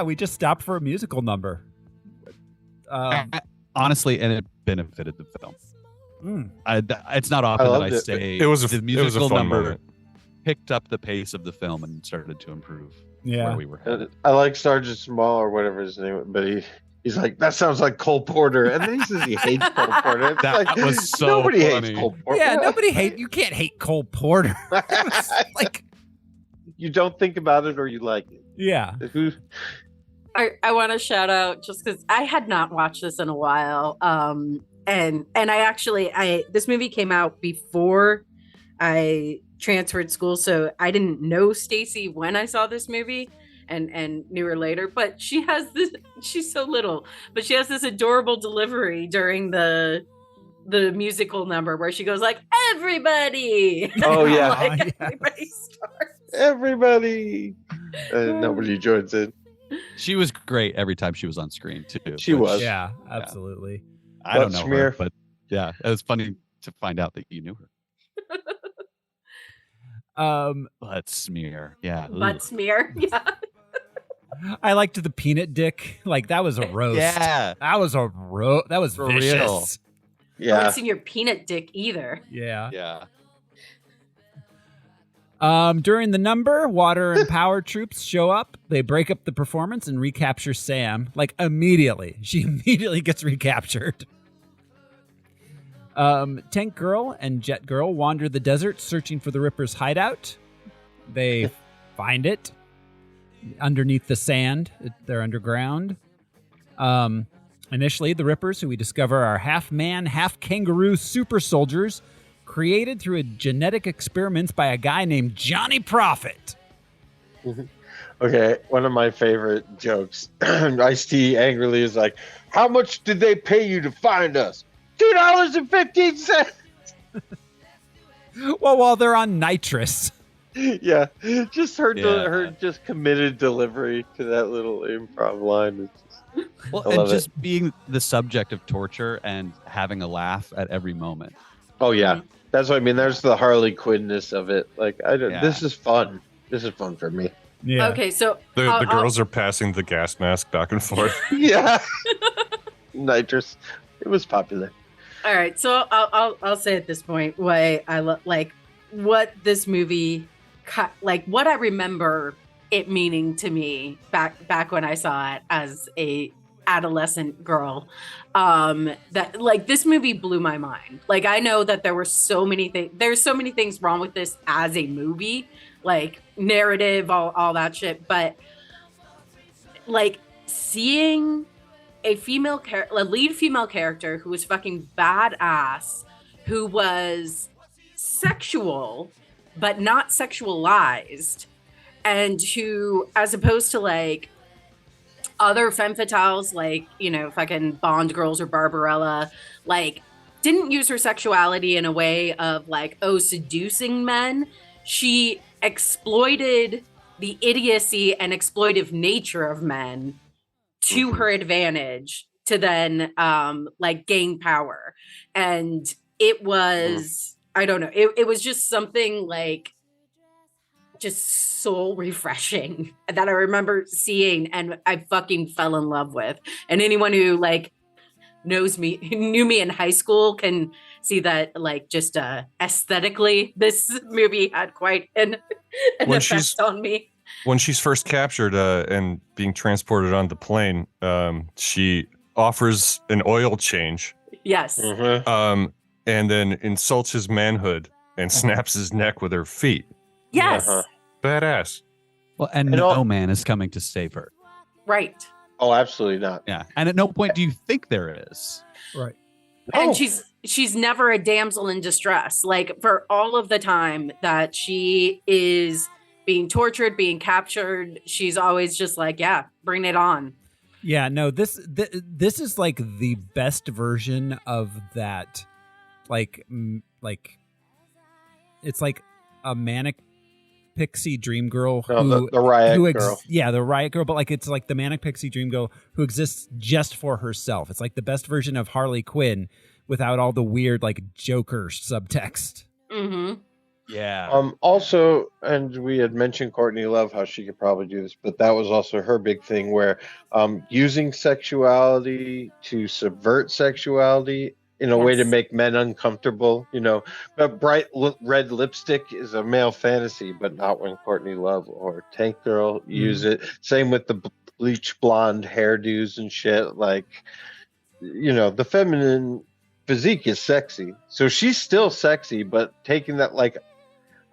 we just stopped for a musical number. Honestly, and it benefited the film. It's not often that I say it was the a musical fun number moment. picked up the pace of the film and started to improve where we were headed. I like Sergeant Small or whatever his name, but he's like, that sounds like Cole Porter, and then he says he hates Cole Porter. It's That like, was so nobody funny. hates Cole Porter. Yeah, you can't hate Cole Porter. Like, you don't think about it or you like it. Yeah. I want to shout out just because I had not watched this in a while. And I this movie came out before I transferred school, so I didn't know Stacy when I saw this movie and knew her later. But she's so little, but she has this adorable delivery during the musical number where she goes like, everybody. Oh yeah. Like, everybody starts. Everybody. Nobody joins in. She was great every time she was on screen too. She was. Yeah, absolutely. I don't know Smear. her, but yeah, it was funny to find out that you knew her. Butt smear. Yeah. Butt smear. Yeah. I liked the peanut dick. Like, that was a roast. Yeah. That was For vicious. real. I Yeah. haven't seen your peanut dick either. Yeah. Yeah. During the number, water and power troops show up. They break up the performance and recapture Sam. Like, immediately. She immediately gets recaptured. Tank Girl and Jet Girl wander the desert searching for the Ripper's hideout. They find it underneath the sand. They're underground. Initially, the Rippers, who we discover are half man, half kangaroo super soldiers, created through a genetic experiments by a guy named Johnny Prophet. Okay, one of my favorite jokes. Ice-T angrily is like, how much did they pay you to find us? $2.15. Well, while they're on nitrous. Yeah, just her just committed delivery to that little improv line. Well, I and love just being the subject of torture and having a laugh at every moment. Oh yeah, that's what I mean. There's the Harley Quinn-ness of it. Like, I don't. Yeah. This is fun. This is fun for me. Yeah. Okay, so The girls are passing the gas mask back and forth. Yeah, nitrous. It was popular. all right, so I'll say at this point why I like what this movie, like what I remember it meaning to me back when I saw it as a adolescent girl. That like this movie blew my mind. Like, I know that there's so many things wrong with this as a movie, like narrative, all that shit, but like seeing a lead female character who was fucking badass, who was sexual but not sexualized, and who, as opposed to like other femme fatales, like, you know, fucking Bond girls or Barbarella, like didn't use her sexuality in a way of like, oh, seducing men. She exploited the idiocy and exploitive nature of men to her advantage to then like gain power. And it was, I don't know, it was just something like just so refreshing that I remember seeing and I fucking fell in love with. And anyone who like knows me, who knew me in high school, can see that like just aesthetically this movie had quite an effect on me. When she's first captured and being transported on the plane, she offers an oil change. Yes. And then insults his manhood and snaps his neck with her feet. Yes. Badass. Well, and no man is coming to save her. Right. Oh, absolutely not. Yeah. And at no point do you think there is. Right. And she's never a damsel in distress. Like for all of the time that she is being tortured, being captured, she's always just like, yeah, bring it on. Yeah, no, this is like the best version of that, like it's like a manic pixie dream girl the riot girl. Yeah, the riot girl, but like it's like the manic pixie dream girl who exists just for herself. It's like the best version of Harley Quinn without all the weird like Joker subtext. Mm-hmm. Yeah. Also, and we had mentioned Courtney Love, how she could probably do this, but that was also her big thing where using sexuality to subvert sexuality in a way to make men uncomfortable. You know, but bright red lipstick is a male fantasy, but not when Courtney Love or Tank Girl use it. Same with the bleach blonde hairdos and shit. Like, you know, the feminine physique is sexy. So she's still sexy, but taking that, like,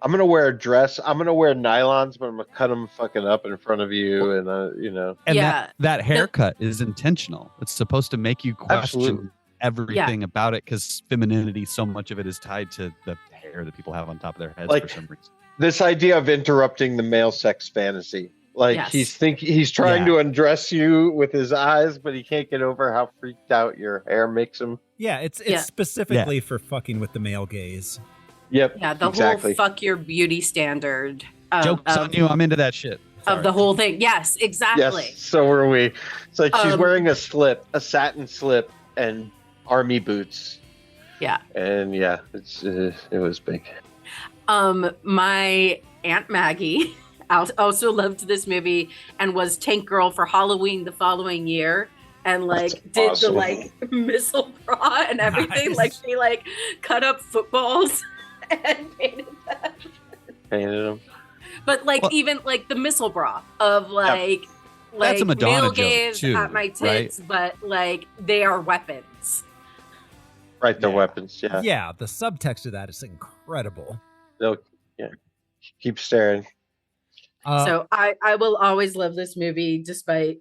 I'm going to wear a dress. I'm going to wear nylons, but I'm going to cut them fucking up in front of you. And, you know. And that haircut is intentional. It's supposed to make you question everything about it because femininity, so much of it is tied to the hair that people have on top of their heads for some reason. This idea of interrupting the male sex fantasy. Like he's trying to undress you with his eyes, but he can't get over how freaked out your hair makes him. Yeah, it's specifically for fucking with the male gaze. Yep. Yeah, the whole fuck your beauty standard. Joke's on you. I'm into that shit. Of the whole thing. Yes, exactly. Yes, so are we. It's like she's wearing a satin slip and army boots. Yeah. And yeah, it was big. My Aunt Maggie also loved this movie and was Tank Girl for Halloween the following year. And like did the like missile bra and everything. Nice. Like she like cut up footballs and painted them. But like even like the missile bra of like that's a Madonna male joke gaze too, at my tits, right? but like they are weapons. Right, they're weapons. Yeah. Yeah, the subtext of that is incredible. They'll keep staring. So I will always love this movie despite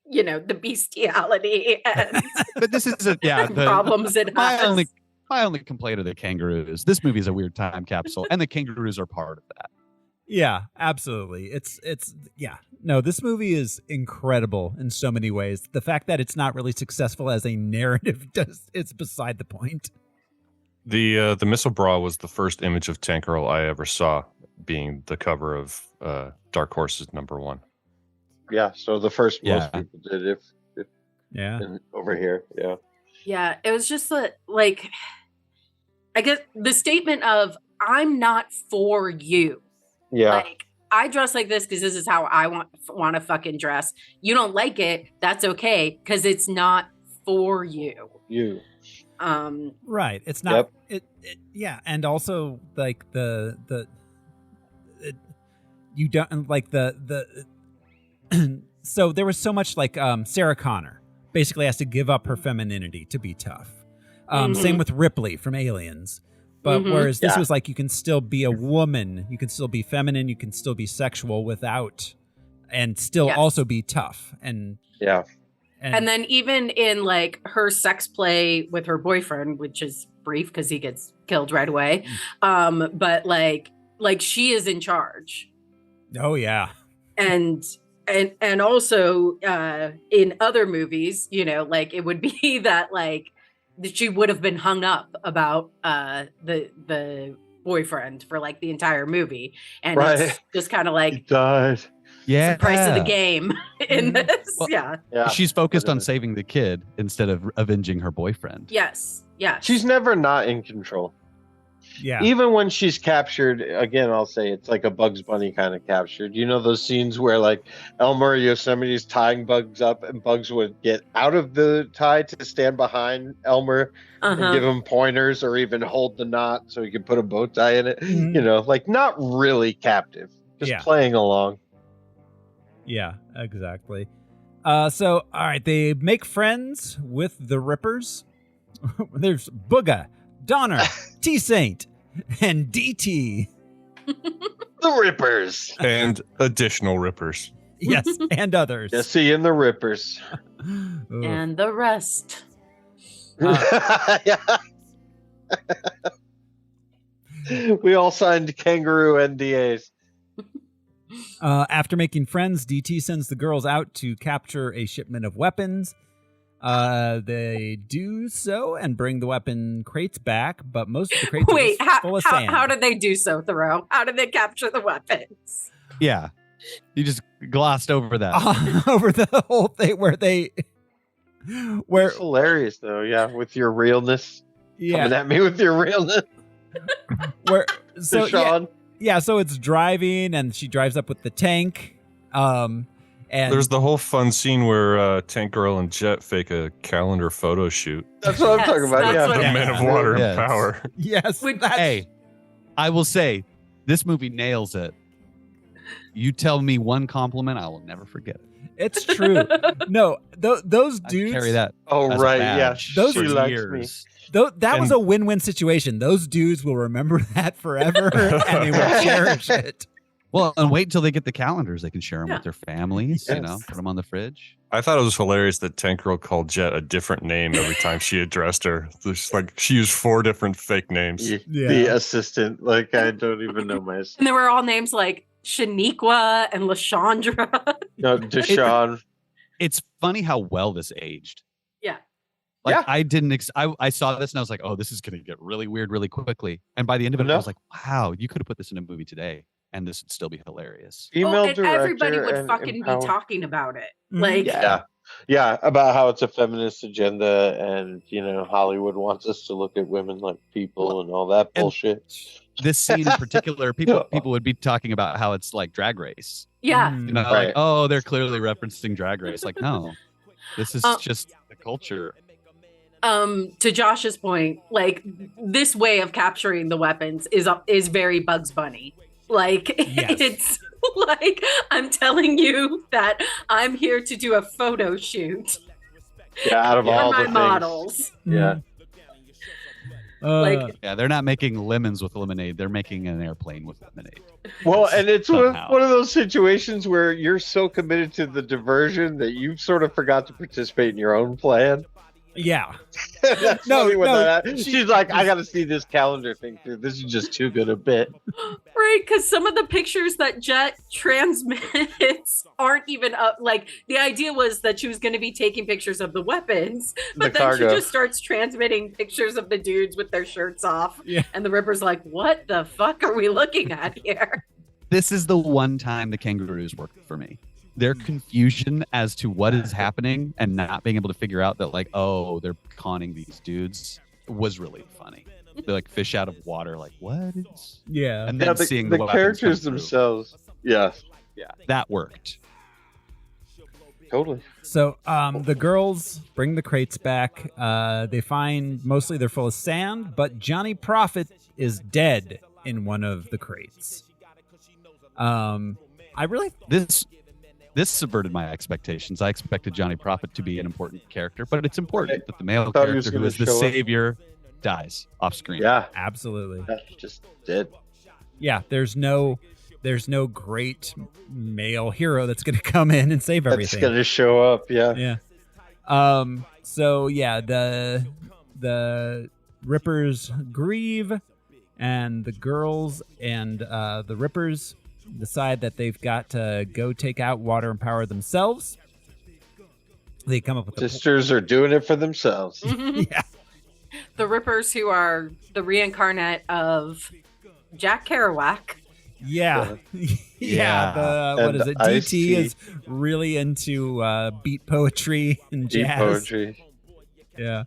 the bestiality and but this is problems it has. My only complaint are the kangaroos. This movie is a weird time capsule, and the kangaroos are part of that. Yeah, absolutely. No, this movie is incredible in so many ways. The fact that it's not really successful as a narrative it's beside the point. The missile bra was the first image of Tank Girl I ever saw, being the cover of Dark Horse's #1. Yeah, so the first most people did over here. Yeah. Yeah, it was just like I guess the statement of I'm not for you. Yeah. Like I dress like this because this is how I want to fucking dress. You don't like it, that's okay, because it's not for you. Right. It's not and also like you don't like the so there was so much like Sarah Connor basically has to give up her femininity to be tough. Same with Ripley from Aliens. But whereas this was like you can still be a woman, you can still be feminine, you can still be sexual without and still also be tough. And and then even in like her sex play with her boyfriend, which is brief because he gets killed right away. But like she is in charge. Oh yeah. And also in other movies, like it would be that like she would have been hung up about the boyfriend for like the entire movie, and it's just kind of He like died. Yeah. the price of the game in this. Well, yeah. She's focused on saving the kid instead of avenging her boyfriend. Yes. Yes. She's never not in control. Yeah. Even when she's captured, again, I'll say it's like a Bugs Bunny kind of captured. You know those scenes where like Elmer Yosemite's tying Bugs up and Bugs would get out of the tie to stand behind Elmer and give him pointers or even hold the knot so he could put a bow tie in it. You know, like not really captive, just playing along. Yeah, exactly. So, all right, they make friends with the Rippers. There's Booga, Donner, T-Saint, and DT. The Rippers. And additional Rippers. Yes, and others. Jesse and the Rippers. And the rest. We all signed kangaroo NDAs. After making friends, DT sends the girls out to capture a shipment of weapons. They do so and bring the weapon crates back, but most of the crates are just full of sand. How did they do so, Thoreau? How did they capture the weapons? Yeah. You just glossed over that. Over the whole thing where it's hilarious though, with your realness. Coming at me with your realness. Sean. So it's driving and she drives up with the tank. And there's the whole fun scene where Tank Girl and Jet fake a calendar photo shoot. That's what I'm talking about. The Men of Water and Power. Yes. Hey, I will say, this movie nails it. You tell me one compliment, I will never forget it. It's true. No, those dudes carry that. Oh, right. Yeah. Those she likes years. That was a win-win situation. Those dudes will remember that forever and they will cherish it. Well, and wait until they get the calendars. They can share them with their families, put them on the fridge. I thought it was hilarious that Tank Girl called Jet a different name every time she addressed her. It's like she used 4 different fake names. The assistant, like I don't even know my assistant. And there were all names like Shaniqua and LaShondra. No, Deshaun. It's funny how well this aged. Yeah. Like I didn't. I saw this and I was like, oh, this is going to get really weird really quickly. And by the end of it, I was like, wow, you could have put this in a movie today, and this would still be hilarious. And everybody would fucking be talking about it. Like, about how it's a feminist agenda, and Hollywood wants us to look at women like people and all that bullshit. This scene in particular, people would be talking about how it's like Drag Race. Yeah. Like, oh, they're clearly referencing Drag Race. Like, no, this is just the culture. To Josh's point, like this way of capturing the weapons is very Bugs Bunny. Like it's like I'm telling you that I'm here to do a photo shoot. Yeah, out of all my the models. Yeah. They're not making lemons with lemonade. They're making an airplane with lemonade. Well, and it's one of those situations where you're so committed to the diversion that you sort of forgot to participate in your own plan. Yeah. That's funny when she's like, I got to see this calendar thing through. This is just too good a bit. Right, because some of the pictures that Jet transmits aren't even up. Like, the idea was that she was going to be taking pictures of the weapons, but then she just starts transmitting pictures of the dudes with their shirts off. Yeah. And the Ripper's like, what the fuck are we looking at here? This is the one time the kangaroos worked for me. Their confusion as to what is happening and not being able to figure out that, like, oh, they're conning these dudes was really funny. They're like fish out of water, like, what? Yeah. And then seeing the characters themselves. Yeah. Yeah. That worked. Totally. So the girls bring the crates back. They find mostly they're full of sand, but Johnny Prophet is dead in one of the crates. This subverted my expectations. I expected Johnny Prophet to be an important character, but it's important that the male character who is the savior dies off screen. Yeah, absolutely. That's just dead. Yeah, there's no great male hero that's going to come in and save everything. That's going to show up. Yeah. Yeah. So yeah, the Rippers grieve, and the girls and the Rippers decide that they've got to go take out Water and Power themselves. They come up with sisters are doing it for themselves. Yeah. the Rippers, who are the reincarnate of Jack Kerouac. Yeah. Yeah. What is it? DT Ice-T. is really into beat poetry and Deep jazz. poetry. Yeah.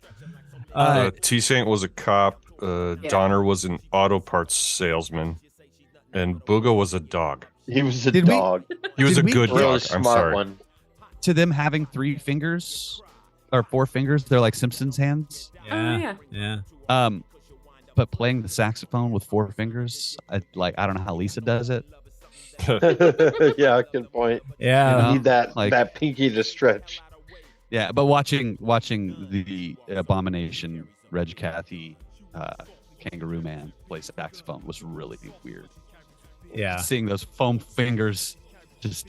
T-Saint was a cop. Donner was an auto parts salesman. And Booga was a dog. He was a Did we- dog. He was a Did we- good Really dog. smart I'm sorry. one. To them having 3 fingers or 4 fingers, they're like Simpsons hands. Yeah. Yeah. But playing the saxophone with 4 fingers, I don't know how Lisa does it. Yeah, good point. Yeah. You know? You need that like- that pinky to stretch. Yeah, but watching the Abomination, Reg Cathy, Kangaroo Man play saxophone was really weird. Yeah. Seeing those foam fingers just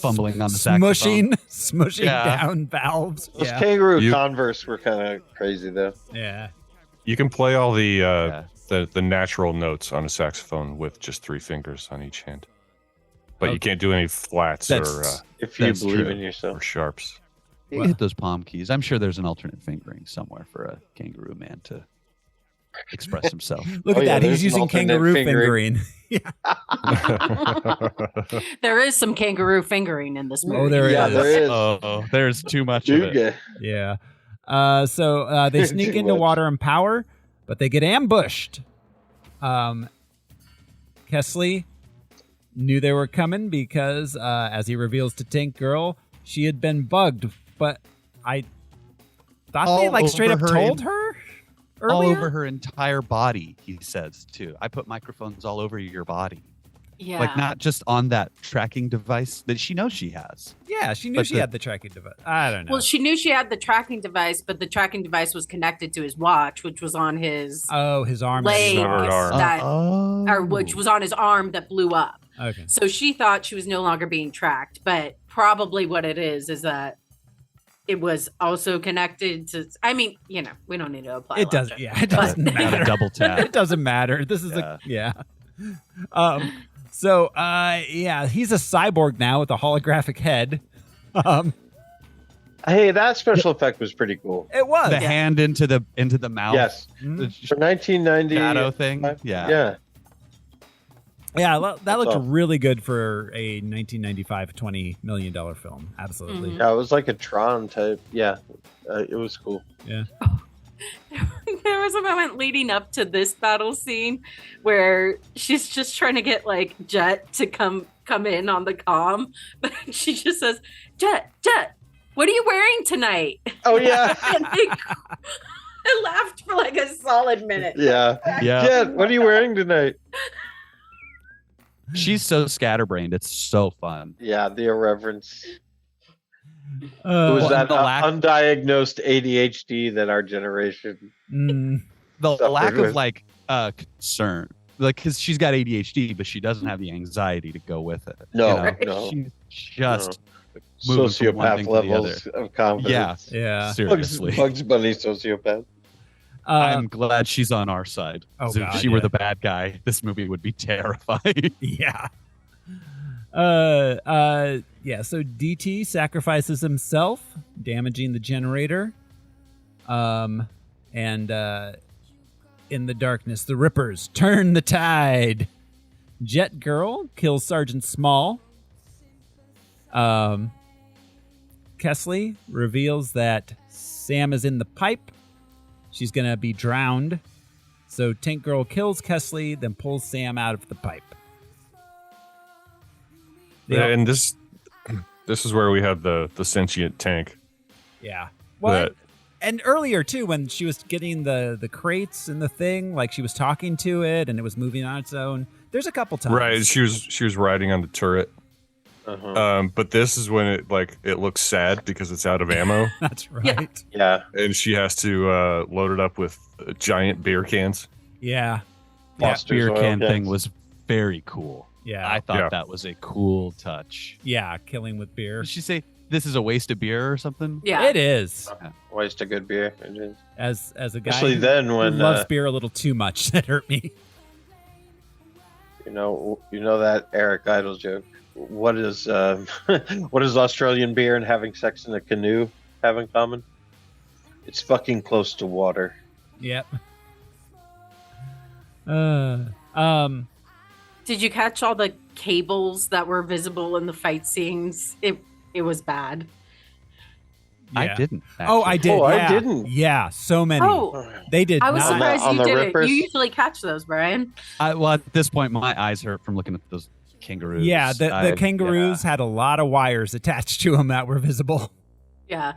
fumbling on the smushing, saxophone. smushing Yeah. down valves. Those Yeah. kangaroo Converse were kind of crazy though. Yeah. You can play all the natural notes on a saxophone with just 3 fingers on each hand. But you can't do any flats or If you that's believe true. in yourself. or sharps. You can hit those palm keys. I'm sure there's an alternate fingering somewhere for a Kangaroo Man to express himself. Look Oh, at yeah, that. He's there's an using alternate kangaroo fingering. fingering. There is some kangaroo fingering in this movie. Oh, there Yeah, is. there is. Oh, there's too much of it. Dude, Yeah. So they sneak Too into much. Water and Power, but they get ambushed. Kesley knew they were coming because, as he reveals to Tank Girl, she had been bugged. But I thought they All straight up over her told her earlier. All over her entire body, he says, too. I put microphones all over your body. Yeah. Like, not just on that tracking device that she knows she has. Yeah, she knew But she had the tracking device. I don't know. Well, she knew she had the tracking device, but the tracking device was connected to his watch, which was on his his arm. leg, severed arm. or which was on his arm that blew up. Okay. So she thought she was no longer being tracked, but probably what it is that it was also connected to. I mean, we don't need to apply. It doesn't. logic. Yeah, it doesn't But- matter. Double tap. It doesn't matter. This is So he's a cyborg now with a holographic head. Hey, that special effect was pretty cool. It was The hand into the mouth. Yes. Mm-hmm. For 1990 shadow thing. Yeah. Yeah. Yeah, that looked all. really good for a 1995 $20 million film. Absolutely. Yeah, it was like a Tron type. Yeah, it was cool. Yeah. There was a moment leading up to this battle scene where she's just trying to get Jet to come in on the comm, but she just says, Jet, what are you wearing tonight? Oh yeah. And I laughed for a solid minute. Yeah. Yeah. Jet, what are you wearing tonight? She's so scatterbrained. It's so fun. Yeah, the irreverence. It was Well, that the lack- undiagnosed ADHD that our generation. The suffered lack with. of concern, because she's got ADHD, but she doesn't have the anxiety to go with it. No, no. She's just moving from one thing Sociopath to the levels other. of confidence. Yeah. Seriously. Bugs Bunny sociopath. I'm glad she's on our side. Oh, 'Cause if God, she were yeah. the bad guy, this movie would be terrifying. Yeah. So DT sacrifices himself, damaging the generator. And in the darkness, the Rippers turn the tide. Jet Girl kills Sergeant Small. Kesley reveals that Sam is in the pipe. She's going to be drowned. So Tank Girl kills Kesley, then pulls Sam out of the pipe. Yeah, and this is where we have the sentient tank. Yeah. Well, and earlier too, when she was getting the crates and the thing, she was talking to it and it was moving on its own. There's a couple times. Right, she was riding on the turret. But this is when it looks sad because it's out of ammo. That's right. Yeah. And she has to load it up with giant beer cans. Yeah. That beer oil can cans. thing was very cool. Yeah. I thought Yeah. that was a cool touch. Yeah, killing with beer. Did she say this is a waste of beer or something? Yeah. It is. Waste of good beer. It is. As a guy Especially who then when loves beer a little too much, that hurt me. you know that Eric Idle joke. What is Australian beer and having sex in a canoe have in common? It's fucking close to water. Yep. Did you catch all the cables that were visible in the fight scenes? It was bad. I Yeah. didn't. Oh, I actually. did. Oh, I yeah. didn't. Yeah, so many. Oh, They did I was not. surprised on you the didn't. rippers? You usually catch those, Brian. Well, at this point, my eyes hurt from looking at those kangaroos. Yeah, the kangaroos had a lot of wires attached to them that were visible. Yeah.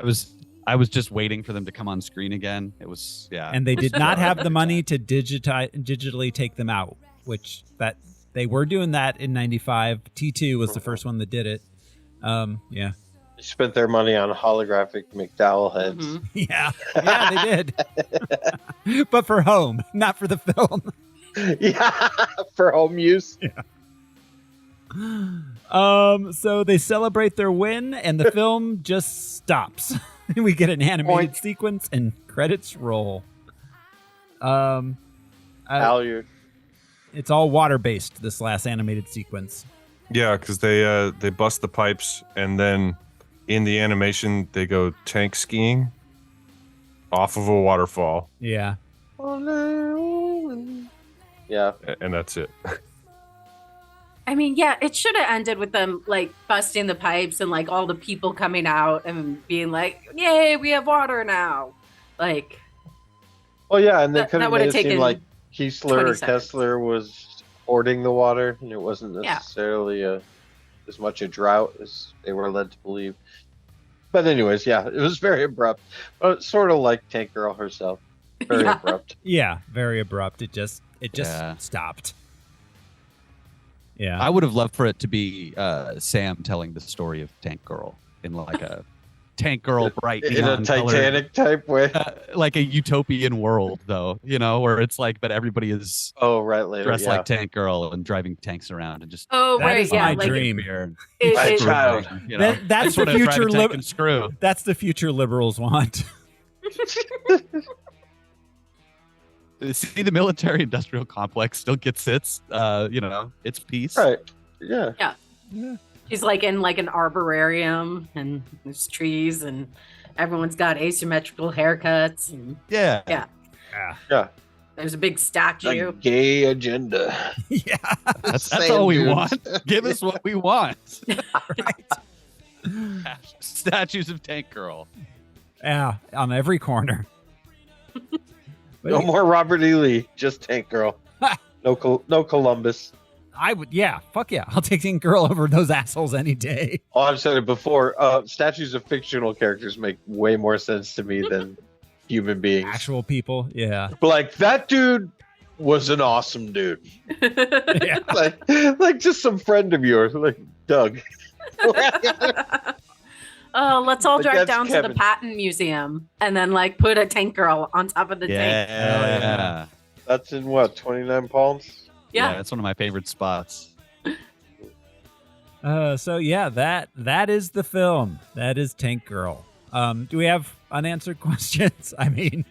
I was just waiting for them to come on screen again. It was And they did not have the money to digitally take them out, which that they were doing that in 95. T2 was the first one that did it. Yeah. They spent their money on holographic McDowell heads. Mhm. Yeah. Yeah, they did. But for home, not for the film. Yeah, for home use. So they celebrate their win and the film just stops. We get an animated sequence and credits roll. Halyard. It's all water based, this last animated sequence. Yeah, because they bust the pipes, and then in the animation they go tank skiing off of a waterfall. Yeah. Yeah. And that's it. I mean, yeah, it should have ended with them like busting the pipes and like all the people coming out and being like, "Yay, we have water now!" Like, Well, yeah, and they That- could that have would've made it seem taken like Kiesler 20 or seconds. Kessler was hoarding the water, and it wasn't Yeah. necessarily as much a drought as they were led to believe. But anyways, yeah, it was very abrupt. But sort of like Tank Girl herself. Very Yeah. abrupt. Yeah, very abrupt. It just Yeah. stopped. Yeah. I would have loved for it to be Sam telling the story of Tank Girl in like a Tank Girl bright In a neon colored, Titanic type way. like a utopian world, though, where it's like, but everybody is Oh, right, later. dressed yeah. like Tank Girl and driving tanks around and just oh That right, is yeah, my like dream. It, My it- child. That's just the wanna drive future a tank and screw. That's the future liberals want. See, the military-industrial complex still gets its, its piece. Right. Yeah. she's like in like an arborarium and there's trees and everyone's got asymmetrical haircuts and Yeah. Yeah. Yeah. there's a big statue. Like gay agenda. Yeah. That's Sand all we dunes. want. Give us what we want. Statues of Tank Girl. Yeah, on every corner. But No more Robert E. Lee, just Tank Girl. No Columbus. I would, yeah, fuck yeah. I'll take Tank Girl over those assholes any day. Oh, I've said it before. Statues of fictional characters make way more sense to me than human beings. Actual people, yeah. But like that dude was an awesome dude. Yeah. like just some friend of yours, like Doug. Oh, let's all Like, drive that's down to Kevin. the Patton Museum and then like put a Tank Girl on top of the tank. Yeah. That's in what, 29 Palms? Yeah. That's one of my favorite spots. So yeah, that is the film. That is Tank Girl. Do we have unanswered questions? I mean,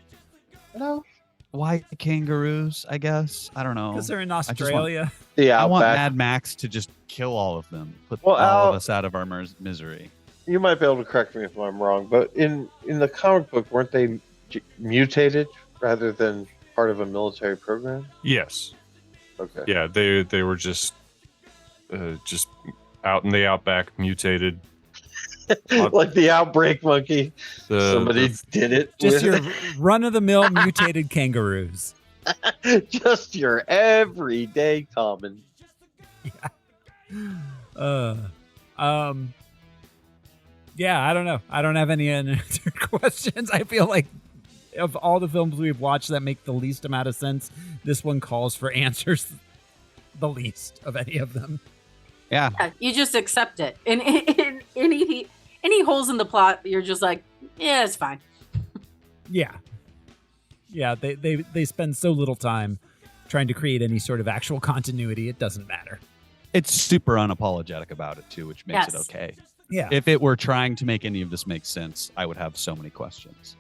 No. Why kangaroos, I guess? I don't know. because they're in just want- Australia. The I want Outback. Mad Max to just kill all of them. Put Well, all Al- of us out of our misery. You might be able to correct me if I'm wrong, but in the comic book, weren't they mutated rather than part of a military program? Yes. Okay. Yeah, they were just out in the outback, mutated. Like the outbreak monkey. The- Somebody the- did it. Just with- your run-of-the-mill mutated kangaroos. just your everyday common. Yeah, I don't know. I don't have any unanswered questions. I feel like of all the films we've watched that make the least amount of sense, this one calls for answers the least of any of them. Yeah. Yeah, you just accept it. And any holes in the plot, you're just like, yeah, it's fine. Yeah. Yeah, they spend so little time trying to create any sort of actual continuity, it doesn't matter. It's super unapologetic about it, too, which makes it Yes. okay. Yeah. If it were trying to make any of this make sense, I would have so many questions.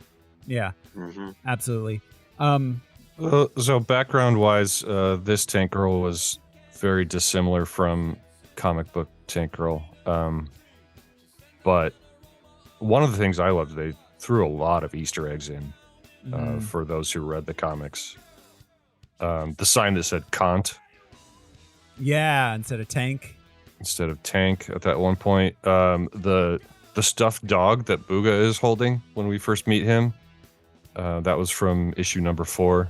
Yeah, Mm-hmm. absolutely. So background-wise, this Tank Girl was very dissimilar from comic book Tank Girl. But one of the things I loved, they threw a lot of Easter eggs in. for those who read the comics. The sign that said Kant Yeah, instead of tank. at that one point. The stuffed dog that Booga is holding when we first meet him, that was from issue number 4.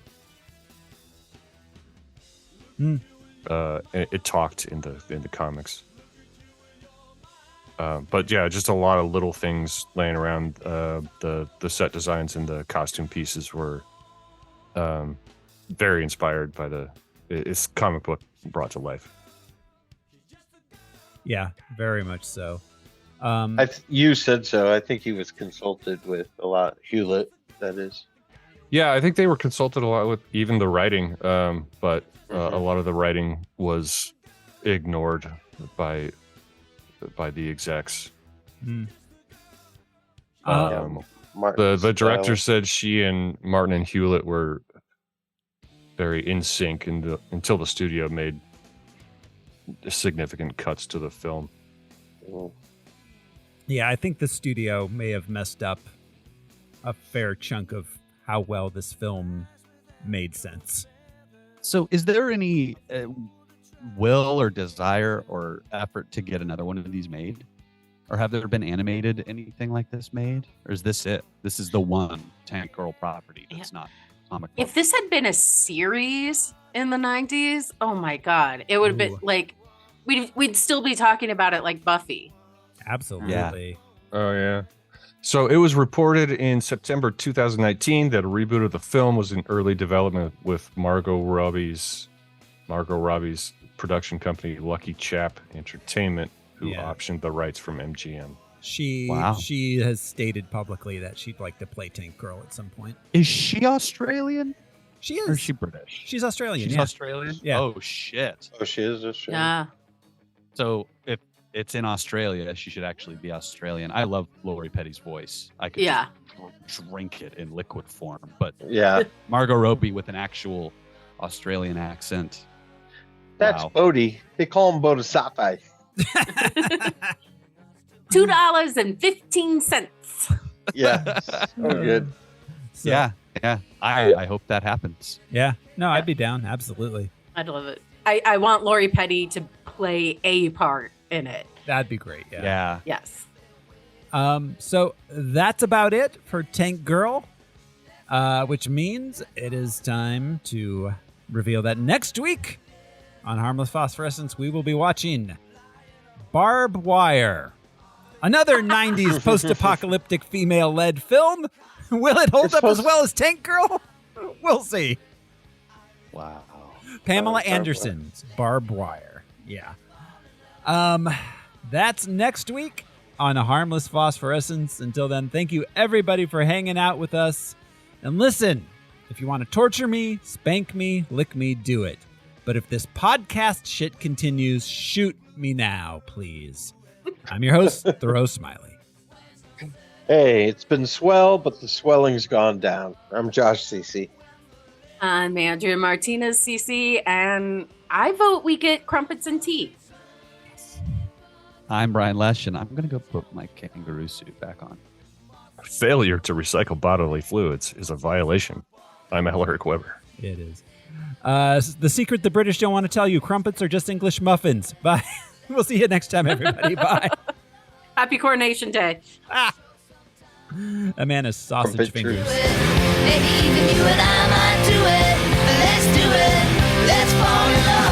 It talked in the comics. But yeah, just a lot of little things laying around. The set designs and the costume pieces were very inspired by it's comic book brought to life. Yeah, very much so. You said so. I think he was consulted with a lot. Hewlett, that is. Yeah, I think they were consulted a lot with even the writing, but a lot of the writing was ignored by the execs. The director said she and Martin and Hewlett were very in sync until the studio made significant cuts to the film. Yeah, I think the studio may have messed up a fair chunk of how well this film made sense. So is there any will or desire or effort to get another one of these made? Or have there been animated anything like this made? Or is this it? This is the one Tank Girl property that's not comic book. If this had been a series in the 90s, oh my God, it would have been like, we'd still be talking about it like Buffy. Absolutely. Yeah. Oh, yeah. So it was reported in September 2019 that a reboot of the film was in early development with Margot Robbie's production company, Lucky Chap Entertainment, who optioned the rights from MGM. She has stated publicly that she'd like to play Tank Girl at some point. Is she Australian? She is. Or is she British? She's Australian. She's yeah. Australian? Yeah. Oh, shit. Oh, she is Australian. Yeah. So if it's in Australia, she should actually be Australian. I love Lori Petty's voice. I could just drink it in liquid form. But Margot Robbie with an actual Australian accent. That's Bodhi. They call him Bodhisattva. $2.15. Yeah. So good. So, yeah. I hope that happens. Yeah. No, I'd be down. Absolutely. I'd love it. I want Lori Petty to play a part in it. That'd be great. Yeah. Yes. So that's about it for Tank Girl, which means it is time to reveal that next week on Harmless Phosphorescence, we will be watching Barbed Wire, another 90s post-apocalyptic female-led film. Will it hold up as well as Tank Girl? We'll see. Wow. Pamela Anderson's Barbed Wire. Yeah. That's next week on A Harmless Phosphorescence. Until then, thank you everybody for hanging out with us. And listen, if you want to torture me, spank me, lick me, do it. But if this podcast shit continues, shoot me now, please. I'm your host, Thoreau Smiley. Hey, it's been swell, but the swelling's gone down. I'm Josh CC. I'm Andrea Martinez CC, and I vote we get crumpets and tea. I'm Brian Lesh, and I'm going to go put my kangaroo suit back on. Failure to recycle bodily fluids is a violation. I'm Alaric Weber. It is. The secret the British don't want to tell you, crumpets are just English muffins. Bye. We'll see you next time, everybody. Bye. Happy Coronation Day. Amanda's sausage fingers. Maybe even you and I might do it. Let's do it. Let's fall in love.